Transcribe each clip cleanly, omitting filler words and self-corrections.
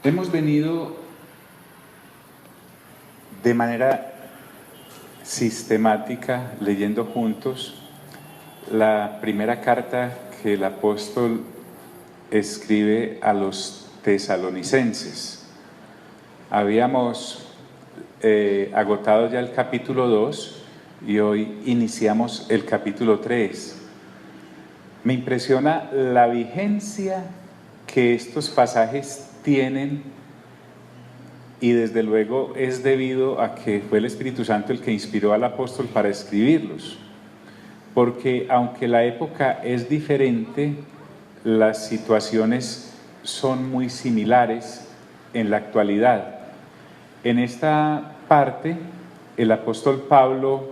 Hemos venido de manera sistemática leyendo juntos la primera carta que el apóstol escribe a los tesalonicenses. Habíamos agotado ya el capítulo 2 y hoy iniciamos el capítulo 3. Me impresiona la vigencia que estos pasajes tienen, y desde luego es debido a que fue el Espíritu Santo el que inspiró al apóstol para escribirlos, porque aunque la época es diferente, las situaciones son muy similares en la actualidad. En esta parte, el apóstol Pablo,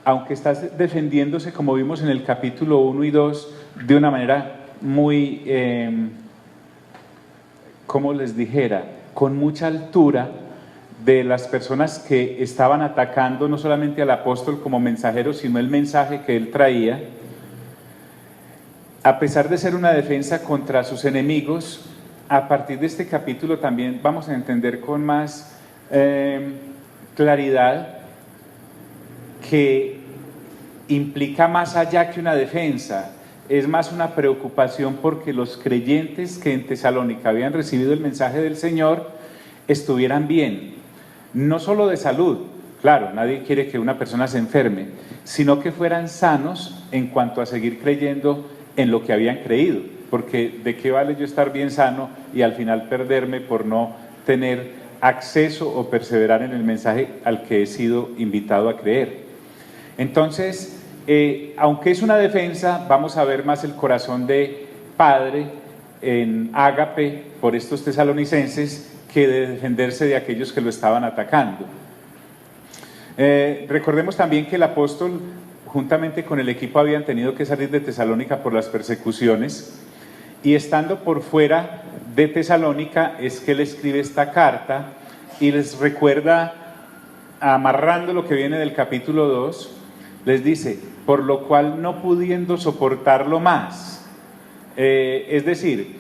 aunque está defendiéndose, como vimos en el capítulo 1 y 2, de una manera muy, como les dijera, con mucha altura de las personas que estaban atacando no solamente al apóstol como mensajero, sino el mensaje que él traía. A pesar de ser una defensa contra sus enemigos, a partir de este capítulo también vamos a entender con más claridad que implica más allá que una defensa. Es más una preocupación porque los creyentes que en Tesalónica habían recibido el mensaje del Señor estuvieran bien, no solo de salud, claro, nadie quiere que una persona se enferme, sino que fueran sanos en cuanto a seguir creyendo en lo que habían creído, porque ¿de qué vale yo estar bien sano y al final perderme por no tener acceso o perseverar en el mensaje al que he sido invitado a creer? Entonces, aunque es una defensa, vamos a ver más el corazón de Padre en ágape por estos tesalonicenses que de defenderse de aquellos que lo estaban atacando. Recordemos también que el apóstol, juntamente con el equipo, habían tenido que salir de Tesalónica por las persecuciones, y estando por fuera de Tesalónica es que él escribe esta carta y les recuerda, amarrando lo que viene del capítulo 2, les dice: por lo cual no pudiendo soportarlo más. Es decir,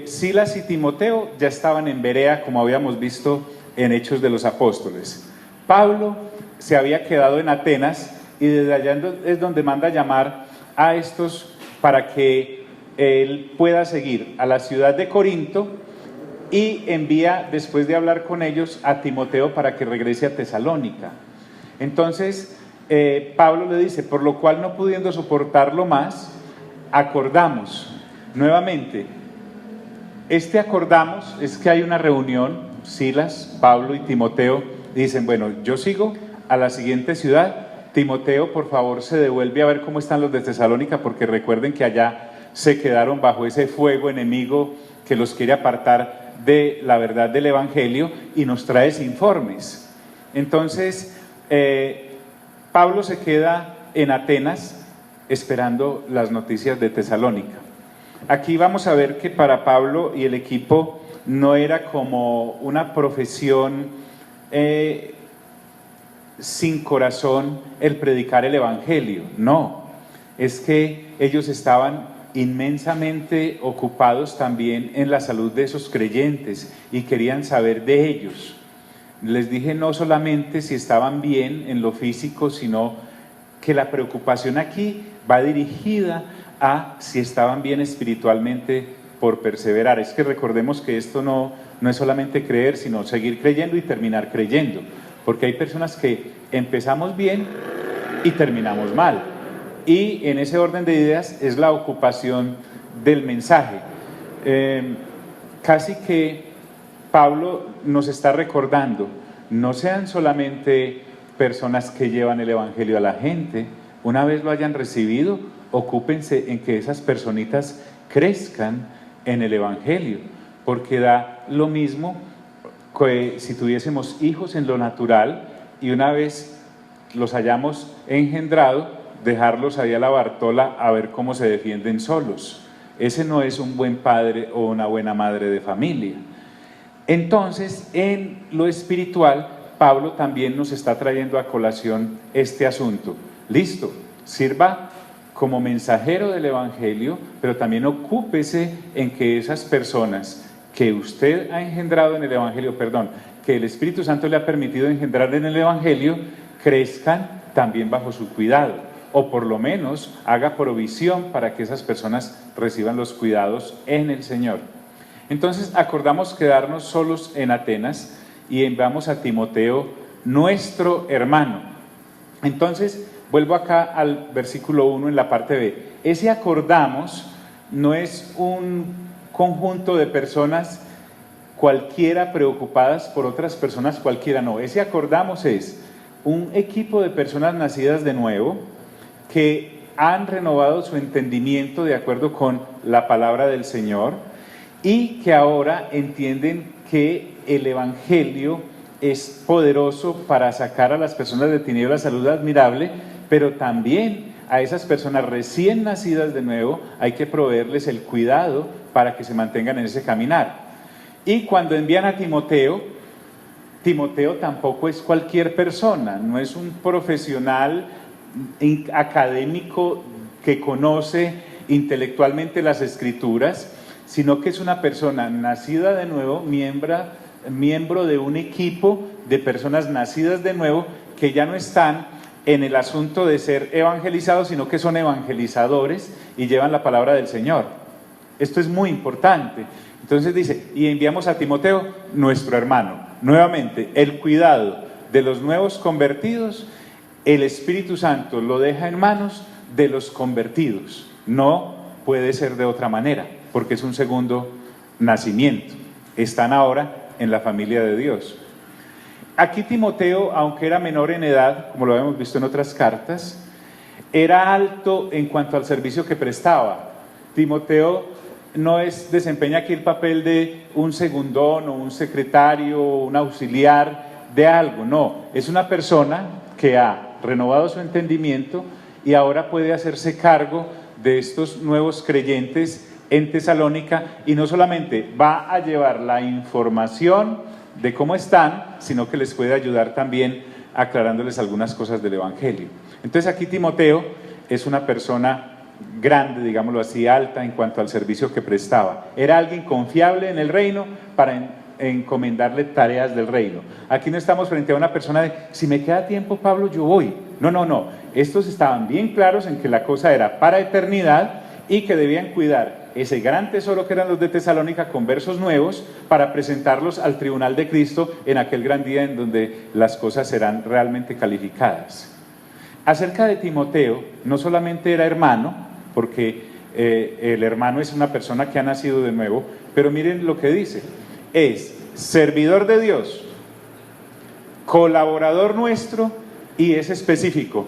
Silas y Timoteo ya estaban en Berea, como habíamos visto en Hechos de los Apóstoles. Pablo se había quedado en Atenas y desde allá es donde manda llamar a estos para que él pueda seguir a la ciudad de Corinto, y envía, después de hablar con ellos, a Timoteo para que regrese a Tesalónica. Entonces Pablo le dice: por lo cual no pudiendo soportarlo más, acordamos. Nuevamente, acordamos es que hay una reunión, Silas, Pablo y Timoteo dicen: bueno, yo sigo a la siguiente ciudad, Timoteo por favor se devuelve a ver cómo están los de Tesalónica, porque recuerden que allá se quedaron bajo ese fuego enemigo que los quiere apartar de la verdad del Evangelio, y nos trae informes. Entonces Pablo se queda en Atenas esperando las noticias de Tesalónica. Aquí vamos a ver que para Pablo y el equipo no era como una profesión sin corazón el predicar el Evangelio, no, es que ellos estaban inmensamente ocupados también en la salud de esos creyentes y querían saber de ellos. Les dije no solamente si estaban bien en lo físico, sino que la preocupación aquí va dirigida a si estaban bien espiritualmente por perseverar. Es que recordemos que esto no es solamente creer, sino seguir creyendo y terminar creyendo, porque hay personas que empezamos bien y terminamos mal, y en ese orden de ideas es la ocupación del mensaje. Casi que Pablo nos está recordando: no sean solamente personas que llevan el Evangelio a la gente, una vez lo hayan recibido, ocúpense en que esas personitas crezcan en el Evangelio, porque da lo mismo que si tuviésemos hijos en lo natural y una vez los hayamos engendrado, dejarlos ahí a la Bartola a ver cómo se defienden solos. Ese no es un buen padre o una buena madre de familia. Entonces, en lo espiritual, Pablo también nos está trayendo a colación este asunto. Listo, sirva como mensajero del Evangelio, pero también ocúpese en que esas personas que usted ha engendrado en el Evangelio, que el Espíritu Santo le ha permitido engendrar en el Evangelio, crezcan también bajo su cuidado, o por lo menos haga provisión para que esas personas reciban los cuidados en el Señor. Entonces acordamos quedarnos solos en Atenas y enviamos a Timoteo, nuestro hermano. Entonces vuelvo acá al versículo 1 en la parte B. Ese acordamos no es un conjunto de personas cualquiera preocupadas por otras personas cualquiera, no. Ese acordamos es un equipo de personas nacidas de nuevo que han renovado su entendimiento de acuerdo con la palabra del Señor y que ahora entienden que el Evangelio es poderoso para sacar a las personas de tinieblas a luz admirable, pero también a esas personas recién nacidas de nuevo hay que proveerles el cuidado para que se mantengan en ese caminar. Y cuando envían a Timoteo, Timoteo tampoco es cualquier persona, no es un profesional académico que conoce intelectualmente las Escrituras, sino que es una persona nacida de nuevo, miembro de un equipo de personas nacidas de nuevo que ya no están en el asunto de ser evangelizados, sino que son evangelizadores y llevan la palabra del Señor. Esto es muy importante. Entonces dice, y enviamos a Timoteo, nuestro hermano. Nuevamente, el cuidado de los nuevos convertidos, el Espíritu Santo lo deja en manos de los convertidos. No puede ser de otra manera, porque es un segundo nacimiento. Están ahora en la familia de Dios. Aquí Timoteo, aunque era menor en edad, como lo habíamos visto en otras cartas, era alto en cuanto al servicio que prestaba. Timoteo no desempeña aquí el papel de un segundón o un secretario o un auxiliar de algo, no, es una persona que ha renovado su entendimiento y ahora puede hacerse cargo de estos nuevos creyentes en Tesalónica y no solamente va a llevar la información de cómo están, sino que les puede ayudar también aclarándoles algunas cosas del Evangelio. Entonces aquí Timoteo es una persona grande, digámoslo así, alta en cuanto al servicio que prestaba. Era alguien confiable en el reino para encomendarle tareas del reino. Aquí no estamos frente a una persona de, si me queda tiempo, Pablo, yo voy. No. Estos estaban bien claros en que la cosa era para eternidad y que debían cuidar ese gran tesoro que eran los de Tesalónica, conversos nuevos, para presentarlos al tribunal de Cristo en aquel gran día en donde las cosas serán realmente calificadas. Acerca de Timoteo, no solamente era hermano, porque el hermano es una persona que ha nacido de nuevo, pero miren lo que dice, es servidor de Dios, colaborador nuestro y es específico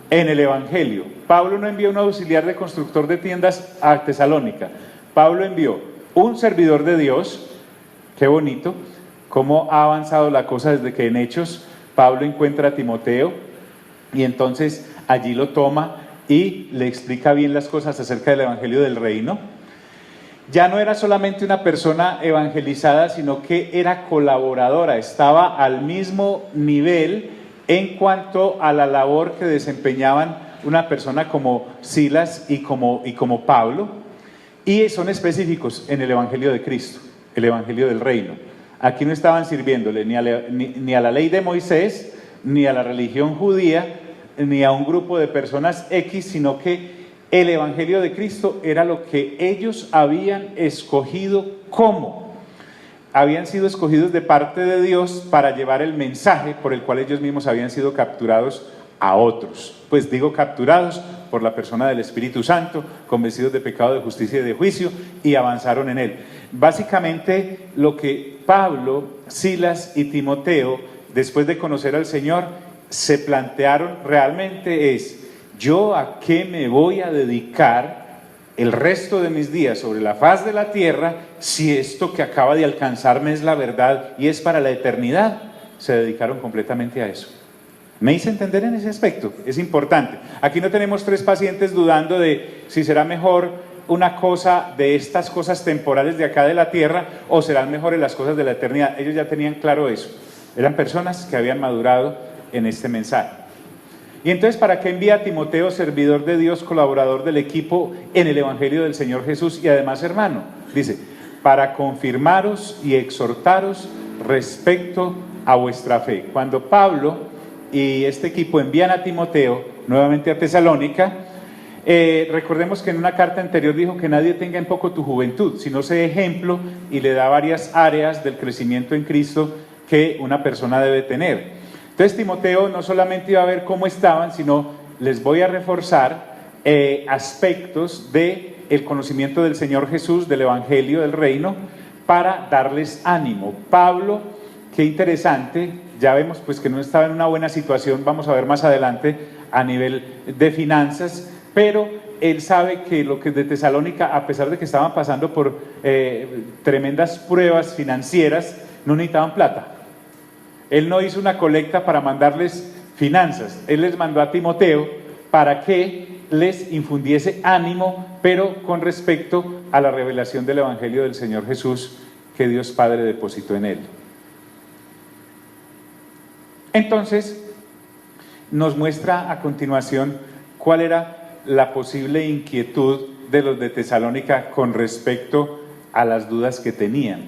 en el Evangelio. Pablo no envió un auxiliar de constructor de tiendas a Tesalónica, Pablo envió un servidor de Dios. Qué bonito, cómo ha avanzado la cosa desde que en Hechos Pablo encuentra a Timoteo y entonces allí lo toma y le explica bien las cosas acerca del Evangelio del Reino. Ya no era solamente una persona evangelizada, sino que era colaboradora, estaba al mismo nivel en cuanto a la labor que desempeñaban una persona como Silas y como Pablo, y son específicos en el Evangelio de Cristo, el Evangelio del Reino. Aquí no estaban sirviéndole ni a la ley de Moisés, ni a la religión judía, ni a un grupo de personas X, sino que el Evangelio de Cristo era lo que ellos habían escogido como. Habían sido escogidos de parte de Dios para llevar el mensaje por el cual ellos mismos habían sido capturados a otros. Pues digo capturados por la persona del Espíritu Santo, convencidos de pecado, de justicia y de juicio, y avanzaron en él. Básicamente lo que Pablo, Silas y Timoteo, después de conocer al Señor, se plantearon realmente es, ¿yo a qué me voy a dedicar el resto de mis días sobre la faz de la tierra si esto que acaba de alcanzarme es la verdad y es para la eternidad? Se dedicaron completamente a eso. ¿Me hice entender en ese aspecto? Es importante. Aquí no tenemos tres pacientes dudando de si será mejor una cosa de estas cosas temporales de acá de la tierra o serán mejores las cosas de la eternidad. Ellos ya tenían claro eso. Eran personas que habían madurado en este mensaje. Y entonces, ¿para qué envía a Timoteo, servidor de Dios, colaborador del equipo en el Evangelio del Señor Jesús y además hermano? Dice, para confirmaros y exhortaros respecto a vuestra fe. Cuando Pablo y este equipo envían a Timoteo nuevamente a Tesalónica, recordemos que en una carta anterior dijo que nadie tenga en poco tu juventud, sino sé ejemplo, y le da varias áreas del crecimiento en Cristo que una persona debe tener. Entonces Timoteo no solamente iba a ver cómo estaban, sino les voy a reforzar aspectos del conocimiento del Señor Jesús, del Evangelio, del Reino, para darles ánimo. Pablo, qué interesante, ya vemos pues que no estaba en una buena situación, vamos a ver más adelante a nivel de finanzas, pero él sabe que lo que es de Tesalónica, a pesar de que estaban pasando por tremendas pruebas financieras, no necesitaban plata. Él no hizo una colecta para mandarles finanzas, él les mandó a Timoteo para que les infundiese ánimo, pero con respecto a la revelación del Evangelio del Señor Jesús que Dios Padre depositó en él. Entonces, nos muestra a continuación cuál era la posible inquietud de los de Tesalónica con respecto a las dudas que tenían.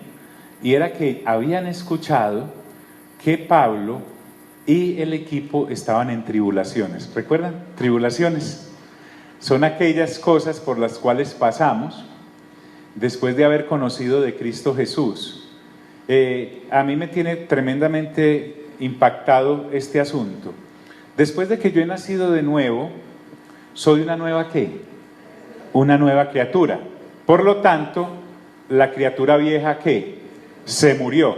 Y era que habían escuchado que Pablo y el equipo estaban en tribulaciones. ¿Recuerdan? Tribulaciones son aquellas cosas por las cuales pasamos después de haber conocido de Cristo Jesús. A mí me tiene tremendamente impactado este asunto. Después de que yo he nacido de nuevo, soy una nueva ¿qué? Una nueva criatura. Por lo tanto, la criatura vieja ¿qué? Se murió.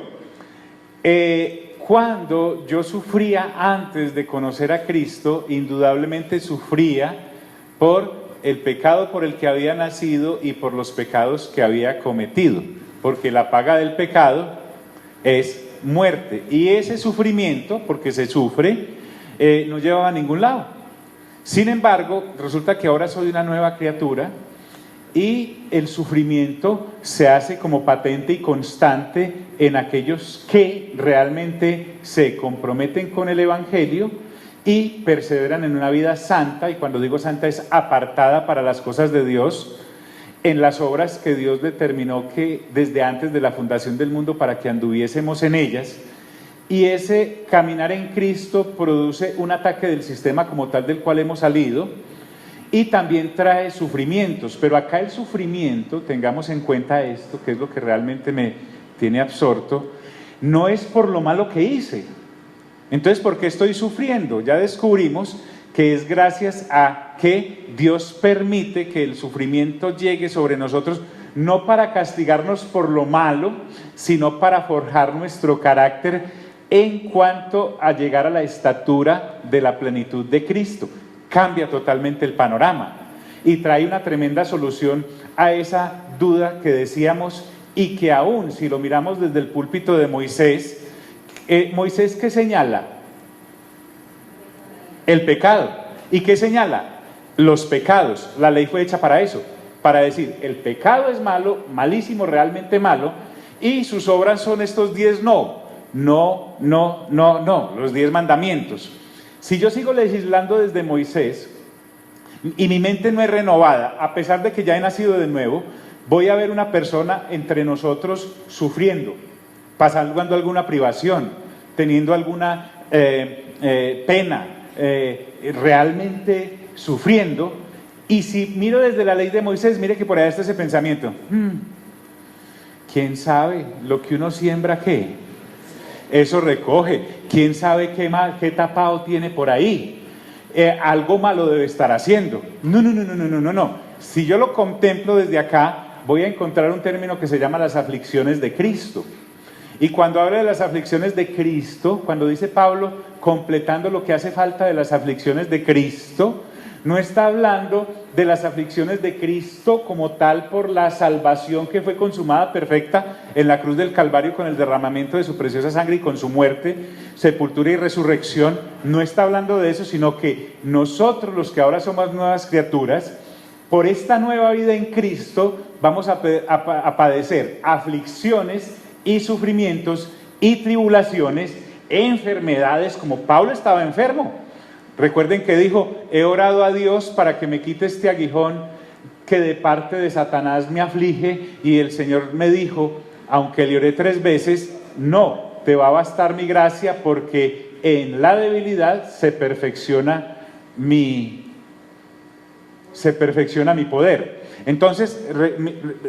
Cuando yo sufría antes de conocer a Cristo, indudablemente sufría por el pecado por el que había nacido y por los pecados que había cometido, porque la paga del pecado es muerte, y ese sufrimiento, porque se sufre, no llevaba a ningún lado. Sin embargo, resulta que ahora soy una nueva criatura y el sufrimiento se hace como patente y constante en aquellos que realmente se comprometen con el Evangelio y perseveran en una vida santa, y cuando digo santa es apartada para las cosas de Dios, en las obras que Dios determinó que desde antes de la fundación del mundo para que anduviésemos en ellas. Y ese caminar en Cristo produce un ataque del sistema como tal del cual hemos salido, y también trae sufrimientos, pero acá el sufrimiento, tengamos en cuenta esto, que es lo que realmente me tiene absorto, no es por lo malo que hice. Entonces, ¿por qué estoy sufriendo? Ya descubrimos que es gracias a que Dios permite que el sufrimiento llegue sobre nosotros, no para castigarnos por lo malo, sino para forjar nuestro carácter en cuanto a llegar a la estatura de la plenitud de Cristo. Cambia totalmente el panorama y trae una tremenda solución a esa duda que decíamos, y que aún si lo miramos desde el púlpito de Moisés, Moisés ¿qué señala? El pecado. ¿Y qué señala? Los pecados. La ley fue hecha para eso, para decir el pecado es malo, malísimo, realmente malo, y sus obras son estos 10 no, los 10 mandamientos. Si yo sigo legislando desde Moisés y mi mente no es renovada, a pesar de que ya he nacido de nuevo, voy a ver una persona entre nosotros sufriendo, pasando alguna privación, teniendo alguna pena, realmente sufriendo. Y si miro desde la ley de Moisés, mire que por allá está ese pensamiento, ¿quién sabe lo que uno siembra qué? Eso recoge. ¿Quién sabe qué tapado tiene por ahí? Algo malo debe estar haciendo. No. Si yo lo contemplo desde acá, voy a encontrar un término que se llama las aflicciones de Cristo. Y cuando habla de las aflicciones de Cristo, cuando dice Pablo, completando lo que hace falta de las aflicciones de Cristo, no está hablando de las aflicciones de Cristo como tal por la salvación que fue consumada perfecta en la cruz del Calvario con el derramamiento de su preciosa sangre y con su muerte, sepultura y resurrección. No está hablando de eso, sino que nosotros, los que ahora somos nuevas criaturas, por esta nueva vida en Cristo, vamos a padecer aflicciones y sufrimientos y tribulaciones, enfermedades, como Pablo estaba enfermo. Recuerden que dijo, he orado a Dios para que me quite este aguijón que de parte de Satanás me aflige, y el Señor me dijo, aunque le oré 3 veces, no, te va a bastar mi gracia, porque en la debilidad se perfecciona mi poder. Entonces,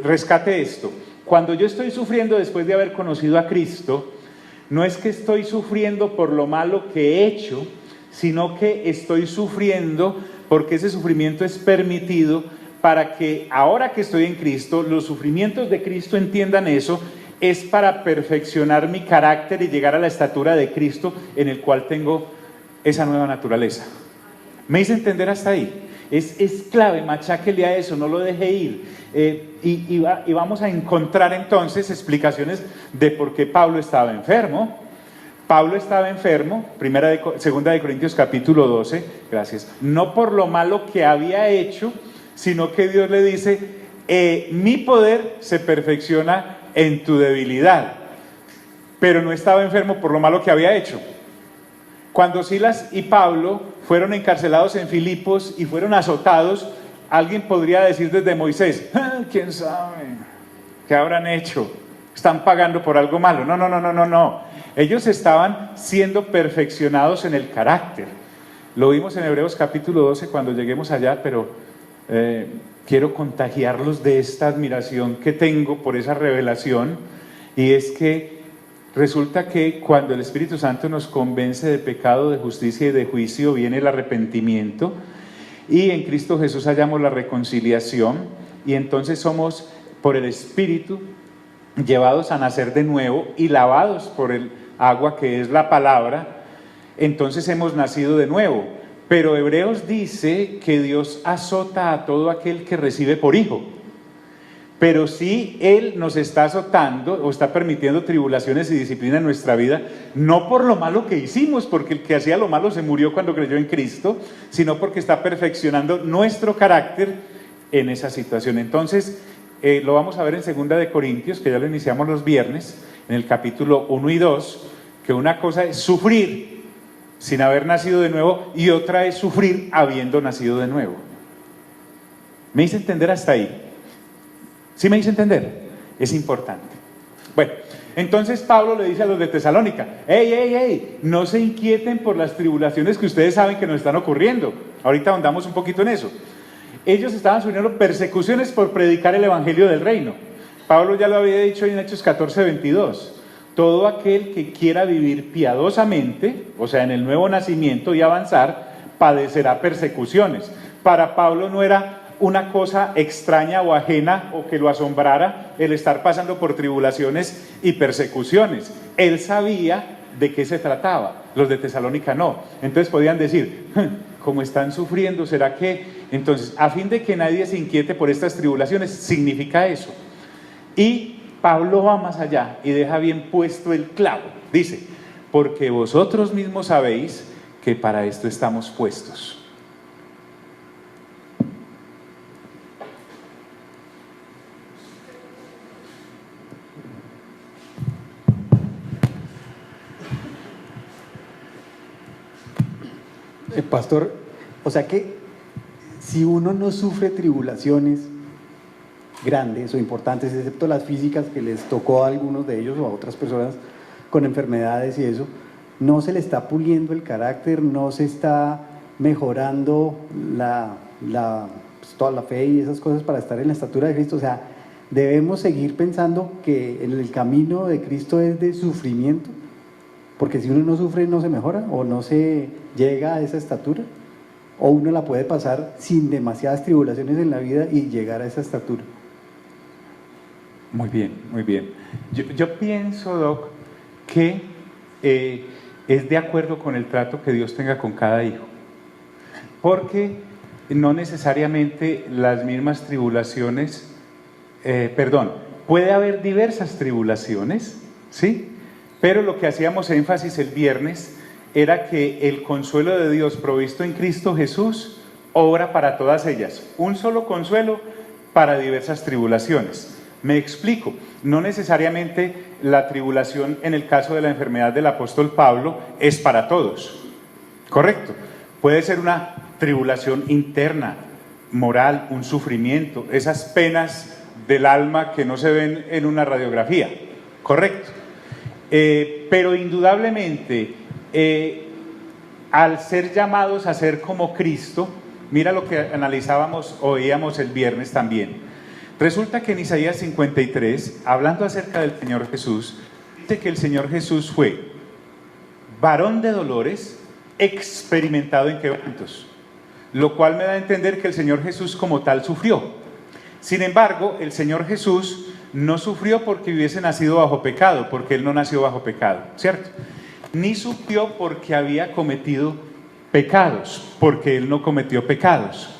rescate esto. Cuando yo estoy sufriendo después de haber conocido a Cristo, no es que estoy sufriendo por lo malo que he hecho, sino que estoy sufriendo porque ese sufrimiento es permitido para que ahora que estoy en Cristo, los sufrimientos de Cristo, entiendan eso, es para perfeccionar mi carácter y llegar a la estatura de Cristo, en el cual tengo esa nueva naturaleza. ¿Me hice entender hasta ahí? Es clave, macháquele a eso, no lo deje ir. Y vamos a encontrar entonces explicaciones de por qué Pablo estaba enfermo. Pablo estaba enfermo, segunda de Corintios capítulo 12, gracias, no por lo malo que había hecho, sino que Dios le dice, mi poder se perfecciona en tu debilidad. Pero no estaba enfermo por lo malo que había hecho. Cuando Silas y Pablo fueron encarcelados en Filipos y fueron azotados, alguien podría decir desde Moisés, ¿quién sabe qué habrán hecho? Están pagando por algo malo. No. Ellos estaban siendo perfeccionados en el carácter. Lo vimos en Hebreos capítulo 12 cuando lleguemos allá, pero quiero contagiarlos de esta admiración que tengo por esa revelación, y es que resulta que cuando el Espíritu Santo nos convence de pecado, de justicia y de juicio, viene el arrepentimiento, y en Cristo Jesús hallamos la reconciliación, y entonces somos por el Espíritu llevados a nacer de nuevo y lavados por el agua que es la palabra. Entonces hemos nacido de nuevo. Pero Hebreos dice que Dios azota a todo aquel que recibe por hijo. Pero si Él nos está azotando o está permitiendo tribulaciones y disciplina en nuestra vida, no por lo malo que hicimos, porque el que hacía lo malo se murió cuando creyó en Cristo, sino porque está perfeccionando nuestro carácter en esa situación. Entonces, lo vamos a ver en 2 de Corintios, que ya lo iniciamos los viernes, en el capítulo 1 y 2, que una cosa es sufrir sin haber nacido de nuevo y otra es sufrir habiendo nacido de nuevo. ¿Me hice entender hasta ahí? ¿Sí me hice entender? Es importante. Bueno, entonces Pablo le dice a los de Tesalónica, ¡Ey! No se inquieten por las tribulaciones que ustedes saben que nos están ocurriendo. Ahorita ahondamos un poquito en eso. Ellos estaban sufriendo persecuciones por predicar el evangelio del reino. Pablo ya lo había dicho en Hechos 14:22. Todo aquel que quiera vivir piadosamente, o sea, en el nuevo nacimiento y avanzar, padecerá persecuciones. Para Pablo no era una cosa extraña o ajena o que lo asombrara el estar pasando por tribulaciones y persecuciones. Él sabía de qué se trataba. Los de Tesalónica no. Entonces podían decir, como están sufriendo, ¿será que? Entonces, a fin de que nadie se inquiete por estas tribulaciones, significa eso. Y Pablo va más allá y deja bien puesto el clavo. Dice, porque vosotros mismos sabéis que para esto estamos puestos. Pastor, o sea que si uno no sufre tribulaciones grandes o importantes, excepto las físicas que les tocó a algunos de ellos o a otras personas con enfermedades y eso, no se le está puliendo el carácter, no se está mejorando toda la fe y esas cosas para estar en la estatura de Cristo. O sea, debemos seguir pensando que el camino de Cristo es de sufrimiento, porque si uno no sufre no se mejora o no se llega a esa estatura, o uno la puede pasar sin demasiadas tribulaciones en la vida y llegar a esa estatura. Muy bien. Yo pienso, Doc, que es de acuerdo con el trato que Dios tenga con cada hijo, porque no necesariamente las mismas tribulaciones, puede haber diversas tribulaciones, ¿sí? Pero lo que hacíamos énfasis el viernes era que el consuelo de Dios provisto en Cristo Jesús obra para todas ellas, un solo consuelo para diversas tribulaciones. Me explico, no necesariamente la tribulación en el caso de la enfermedad del apóstol Pablo es para todos, ¿correcto? Puede ser una tribulación interna, moral, un sufrimiento, esas penas del alma que no se ven en una radiografía, correcto. Pero indudablemente, al ser llamados a ser como Cristo, mira lo que analizábamos o oíamos el viernes también. Resulta que en Isaías 53, hablando acerca del Señor Jesús, dice que el Señor Jesús fue varón de dolores, experimentado en quebrantos, lo cual me da a entender que el Señor Jesús como tal sufrió. Sin embargo, el Señor Jesús no sufrió porque hubiese nacido bajo pecado, porque Él no nació bajo pecado, ¿cierto? Ni sufrió porque había cometido pecados, porque Él no cometió pecados.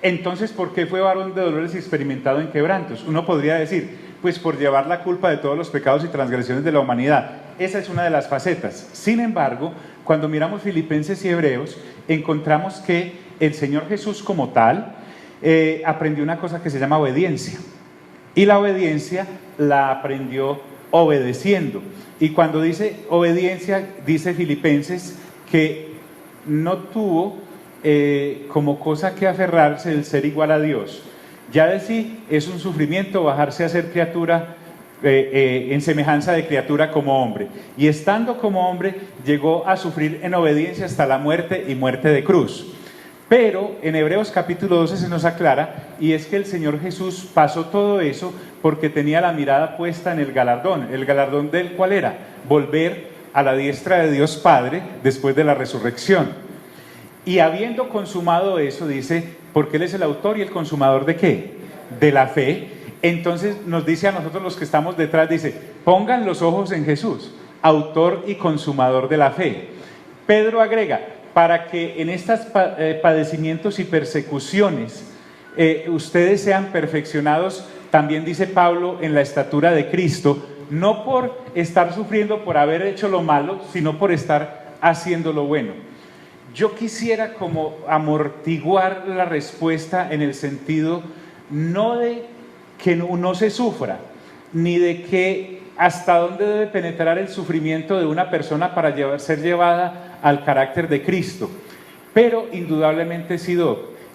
Entonces, ¿por qué fue varón de dolores y experimentado en quebrantos? Uno podría decir, pues por llevar la culpa de todos los pecados y transgresiones de la humanidad. Esa es una de las facetas. Sin embargo, cuando miramos Filipenses y Hebreos, encontramos que el Señor Jesús como tal aprendió una cosa que se llama obediencia. Y la obediencia la aprendió obedeciendo. Y cuando dice obediencia, dice Filipenses que no tuvo como cosa que aferrarse el ser igual a Dios. Ya de sí es un sufrimiento bajarse a ser criatura en semejanza de criatura como hombre. Y estando como hombre llegó a sufrir en obediencia hasta la muerte y muerte de cruz. Pero en Hebreos capítulo 12 se nos aclara, y es que el Señor Jesús pasó todo eso porque tenía la mirada puesta en el galardón del cual era volver a la diestra de Dios Padre después de la resurrección. Y habiendo consumado eso, dice, porque Él es el autor y el consumador ¿de qué? De la fe. Entonces nos dice a nosotros los que estamos detrás, dice, pongan los ojos en Jesús, autor y consumador de la fe. Pedro agrega, para que en estos padecimientos y persecuciones ustedes sean perfeccionados, también dice Pablo, en la estatura de Cristo, no por estar sufriendo por haber hecho lo malo, sino por estar haciendo lo bueno. Yo quisiera como amortiguar la respuesta en el sentido no de que no se sufra, ni de que hasta dónde debe penetrar el sufrimiento de una persona para ser llevada al carácter de Cristo. Pero indudablemente sí,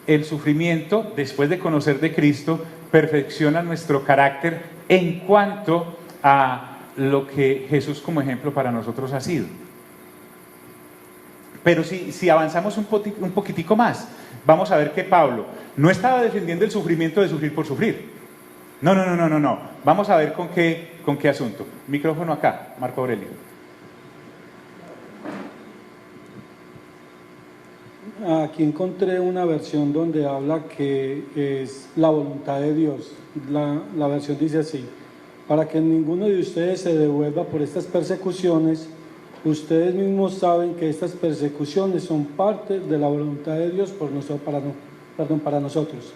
el sufrimiento, después de conocer de Cristo, perfecciona nuestro carácter en cuanto a lo que Jesús como ejemplo para nosotros ha sido. Pero si avanzamos un poquitico más, vamos a ver que Pablo no estaba defendiendo el sufrimiento de sufrir por sufrir. No. Vamos a ver con qué asunto. Micrófono acá, Marco Aurelio. Aquí encontré una versión donde habla que es la voluntad de Dios. La versión dice así: para que ninguno de ustedes se devuelva por estas persecuciones, ustedes mismos saben que estas persecuciones son parte de la voluntad de Dios para nosotros.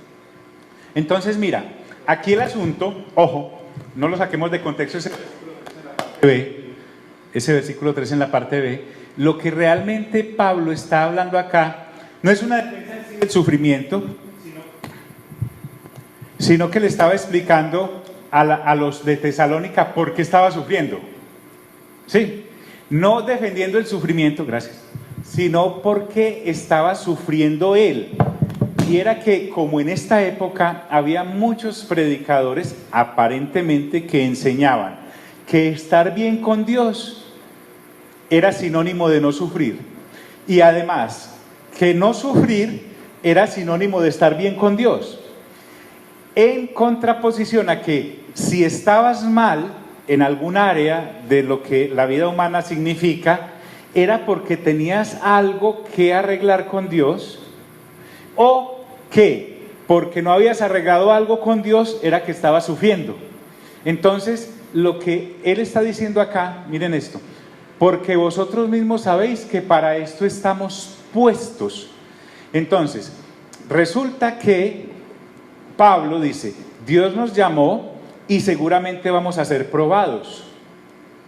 Entonces mira, aquí el asunto, ojo, no lo saquemos de contexto ese versículo 3 en la parte B, lo que realmente Pablo está hablando acá no es una defensa del sufrimiento, sino que le estaba explicando a los de Tesalónica por qué estaba sufriendo. Sí, no defendiendo el sufrimiento, gracias, sino porque estaba sufriendo él. Y era que como en esta época había muchos predicadores aparentemente que enseñaban que estar bien con Dios era sinónimo de no sufrir, y además que no sufrir era sinónimo de estar bien con Dios, en contraposición a que si estabas mal en algún área de lo que la vida humana significa, era porque tenías algo que arreglar con Dios, o que porque no habías arreglado algo con Dios era que estabas sufriendo. Entonces lo que él está diciendo acá, miren esto: porque vosotros mismos sabéis que para esto estamos puestos. Entonces resulta que Pablo dice, Dios nos llamó y seguramente vamos a ser probados.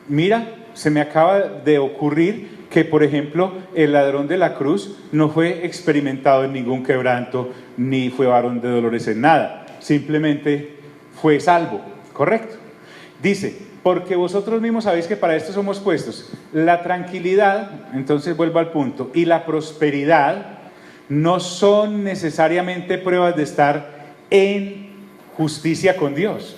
Mira, se me acaba de ocurrir que, por ejemplo, el ladrón de la cruz no fue experimentado en ningún quebranto, ni fue varón de dolores en nada, simplemente fue salvo, ¿correcto? Dice, porque vosotros mismos sabéis que para esto somos puestos. La tranquilidad, entonces vuelvo al punto, y la prosperidad no son necesariamente pruebas de estar en justicia con Dios.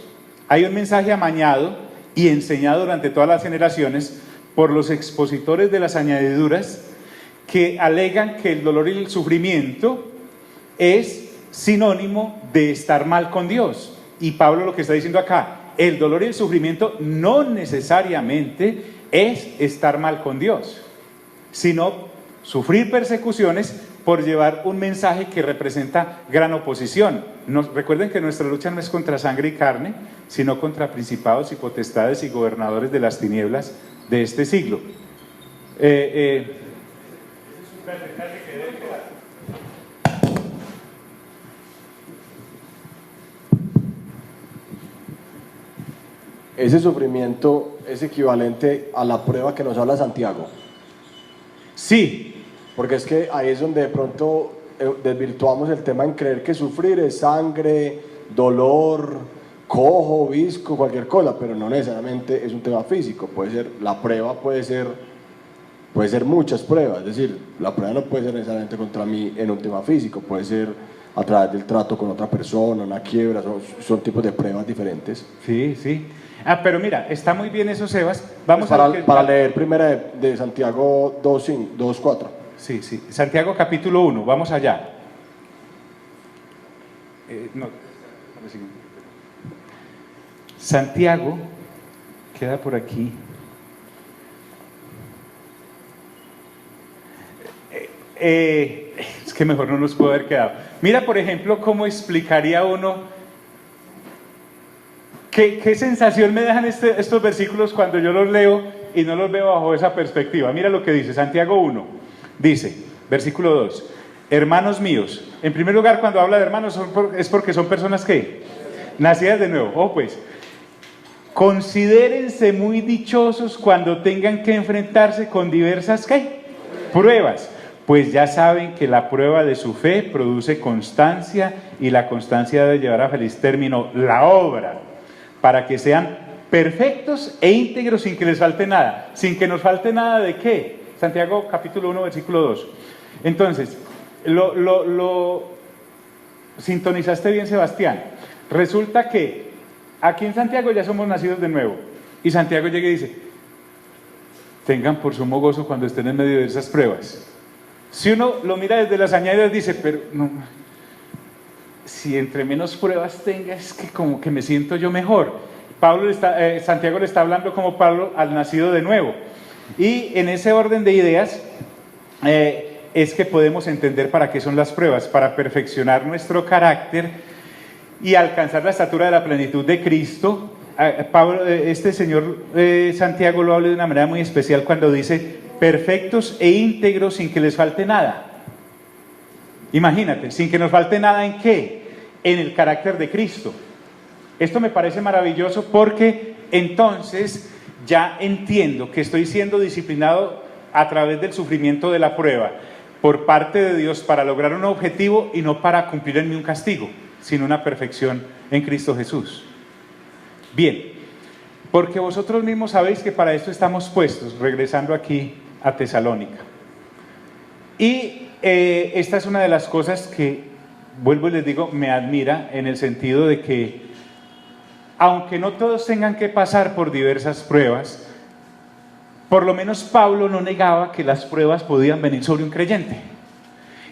Hay un mensaje amañado y enseñado durante todas las generaciones por los expositores de las añadiduras que alegan que el dolor y el sufrimiento es sinónimo de estar mal con Dios. Y Pablo lo que está diciendo acá, el dolor y el sufrimiento no necesariamente es estar mal con Dios, sino sufrir persecuciones por llevar un mensaje que representa gran oposición. Recuerden que nuestra lucha no es contra sangre y carne, sino contra principados y potestades y gobernadores de las tinieblas de este siglo. Ese sufrimiento es equivalente a la prueba que nos habla Santiago. Sí. Porque es que ahí es donde de pronto desvirtuamos el tema en creer que sufrir es sangre, dolor, cojo, visco, cualquier cosa, pero no necesariamente es un tema físico. Puede ser, la prueba puede ser muchas pruebas, es decir, la prueba no puede ser necesariamente contra mí en un tema físico, puede ser a través del trato con otra persona, una quiebra, son tipos de pruebas diferentes. Sí, sí. Pero mira, está muy bien eso, Sebas. Vamos para leer primera de Santiago 2.4. Sí, sí. Santiago capítulo 1, vamos allá. Santiago queda por aquí. Es que mejor no nos puede haber quedado. Mira, por ejemplo, cómo explicaría uno. ¿Qué sensación me dejan estos versículos cuando yo los leo y no los veo bajo esa perspectiva? Mira lo que dice Santiago 1, dice, versículo 2, hermanos míos, en primer lugar cuando habla de hermanos es porque son personas que nacidas de nuevo, pues, considérense muy dichosos cuando tengan que enfrentarse con diversas ¿qué? Pruebas, pues ya saben que la prueba de su fe produce constancia y la constancia debe llevar a feliz término la obra, para que sean perfectos e íntegros sin que les falte nada. ¿Sin que nos falte nada de qué? Santiago capítulo 1, versículo 2. Entonces, lo sintonizaste bien, Sebastián. Resulta que aquí en Santiago ya somos nacidos de nuevo. Y Santiago llega y dice, tengan por sumo gozo cuando estén en medio de esas pruebas. Si uno lo mira desde las añadidas, dice, pero no, si entre menos pruebas tenga, es que como que me siento yo mejor. Santiago le está hablando como Pablo al nacido de nuevo. Y en ese orden de ideas es que podemos entender para qué son las pruebas, para perfeccionar nuestro carácter y alcanzar la estatura de la plenitud de Cristo. Santiago lo habla de una manera muy especial cuando dice perfectos e íntegros sin que les falte nada. Imagínate, sin que nos falte nada ¿en qué? En el carácter de Cristo. Esto me parece maravilloso porque entonces ya entiendo que estoy siendo disciplinado a través del sufrimiento de la prueba por parte de Dios para lograr un objetivo y no para cumplir en mí un castigo, sino una perfección en Cristo Jesús. Bien, porque vosotros mismos sabéis que para esto estamos puestos, regresando aquí a Tesalónica. Y esta es una de las cosas que, vuelvo y les digo, me admira en el sentido de que, aunque no todos tengan que pasar por diversas pruebas, por lo menos Pablo no negaba que las pruebas podían venir sobre un creyente.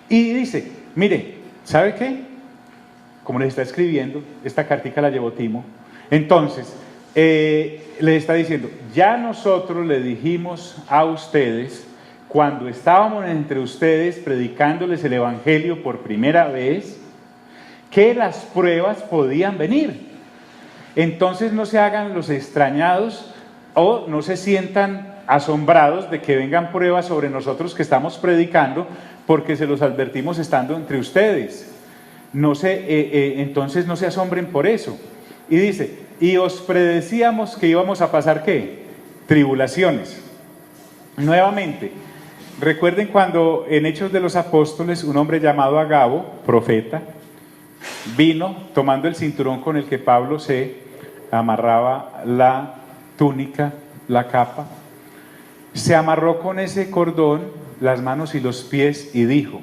Y dice, mire, ¿sabe qué? Como les está escribiendo, esta cartica la llevó Timo, entonces, le está diciendo, ya nosotros le dijimos a ustedes, cuando estábamos entre ustedes predicándoles el Evangelio por primera vez, que las pruebas podían venir. Entonces no se hagan los extrañados o no se sientan asombrados de que vengan pruebas sobre nosotros que estamos predicando, porque se los advertimos estando entre ustedes. Entonces no se asombren por eso. Y dice, y os predecíamos que íbamos a pasar ¿qué? Tribulaciones. Nuevamente, recuerden cuando en Hechos de los Apóstoles un hombre llamado Agabo, profeta, vino tomando el cinturón con el que Pablo se amarraba la túnica, la capa, se amarró con ese cordón las manos y los pies y dijo,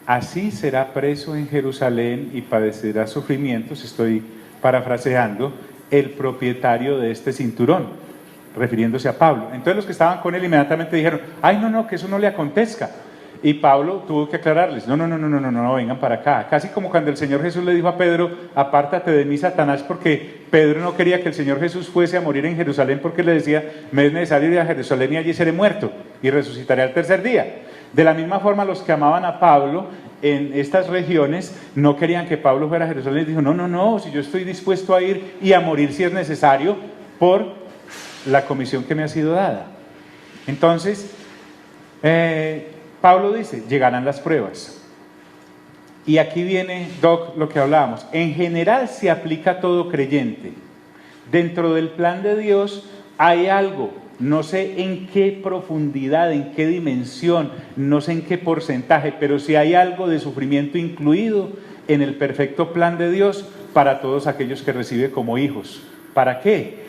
así será preso en Jerusalén y padecerá sufrimientos, estoy parafraseando, el propietario de este cinturón, refiriéndose a Pablo. Entonces los que estaban con él inmediatamente dijeron, ay, no, que eso no le acontezca. Y Pablo tuvo que aclararles, no, vengan para acá. Casi como cuando el Señor Jesús le dijo a Pedro, apártate de mí, Satanás, porque Pedro no quería que el Señor Jesús fuese a morir en Jerusalén, porque le decía, me es necesario ir a Jerusalén y allí seré muerto y resucitaré al tercer día. De la misma forma, los que amaban a Pablo en estas regiones no querían que Pablo fuera a Jerusalén. Y dijo, no, si yo estoy dispuesto a ir y a morir si es necesario por la comisión que me ha sido dada. Entonces, Pablo dice, llegarán las pruebas. Y aquí viene, Doc, lo que hablábamos. En general se aplica a todo creyente. Dentro del plan de Dios hay algo, no sé en qué profundidad, en qué dimensión, no sé en qué porcentaje, pero sí hay algo de sufrimiento incluido en el perfecto plan de Dios para todos aquellos que recibe como hijos. ¿Para qué?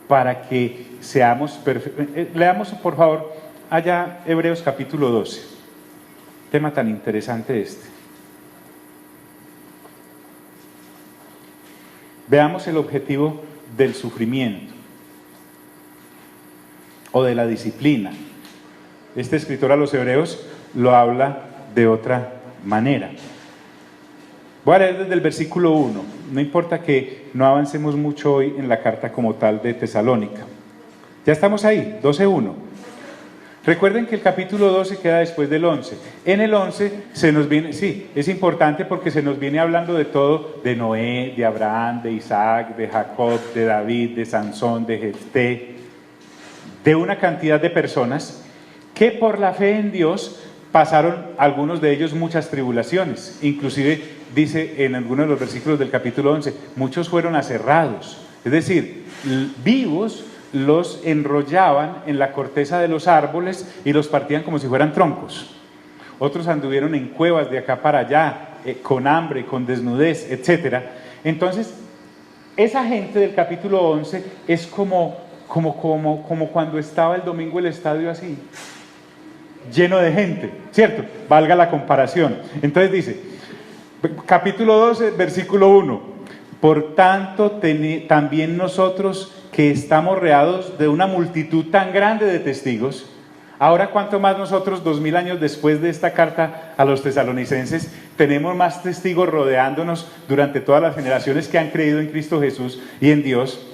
Para que seamos perfectos. Leamos, por favor, allá Hebreos capítulo 12. Tema tan interesante este. Veamos el objetivo del sufrimiento o de la disciplina. Este escritor a los Hebreos lo habla de otra manera. Voy a leer desde el versículo 1. No importa que no avancemos mucho hoy en la carta como tal de Tesalónica. Ya estamos ahí, 12:1. Recuerden que el capítulo 12 queda después del 11. En el 11 se nos viene, sí, es importante porque se nos viene hablando de todo, de Noé, de Abraham, de Isaac, de Jacob, de David, de Sansón, de Jefté, de una cantidad de personas que por la fe en Dios pasaron, algunos de ellos, muchas tribulaciones. Inclusive dice en algunos de los versículos del capítulo 11, muchos fueron aserrados, es decir, vivos los enrollaban en la corteza de los árboles y los partían como si fueran troncos. Otros anduvieron en cuevas de acá para allá, con hambre, con desnudez, etc. Entonces, esa gente del capítulo 11 es como cuando estaba el domingo el estadio así, lleno de gente, ¿cierto? Valga la comparación. Entonces dice, capítulo 12, versículo 1, por tanto también nosotros que estamos rodeados de una multitud tan grande de testigos, ahora cuánto más nosotros 2000 años después de esta carta a los tesalonicenses, tenemos más testigos rodeándonos durante todas las generaciones que han creído en Cristo Jesús y en Dios.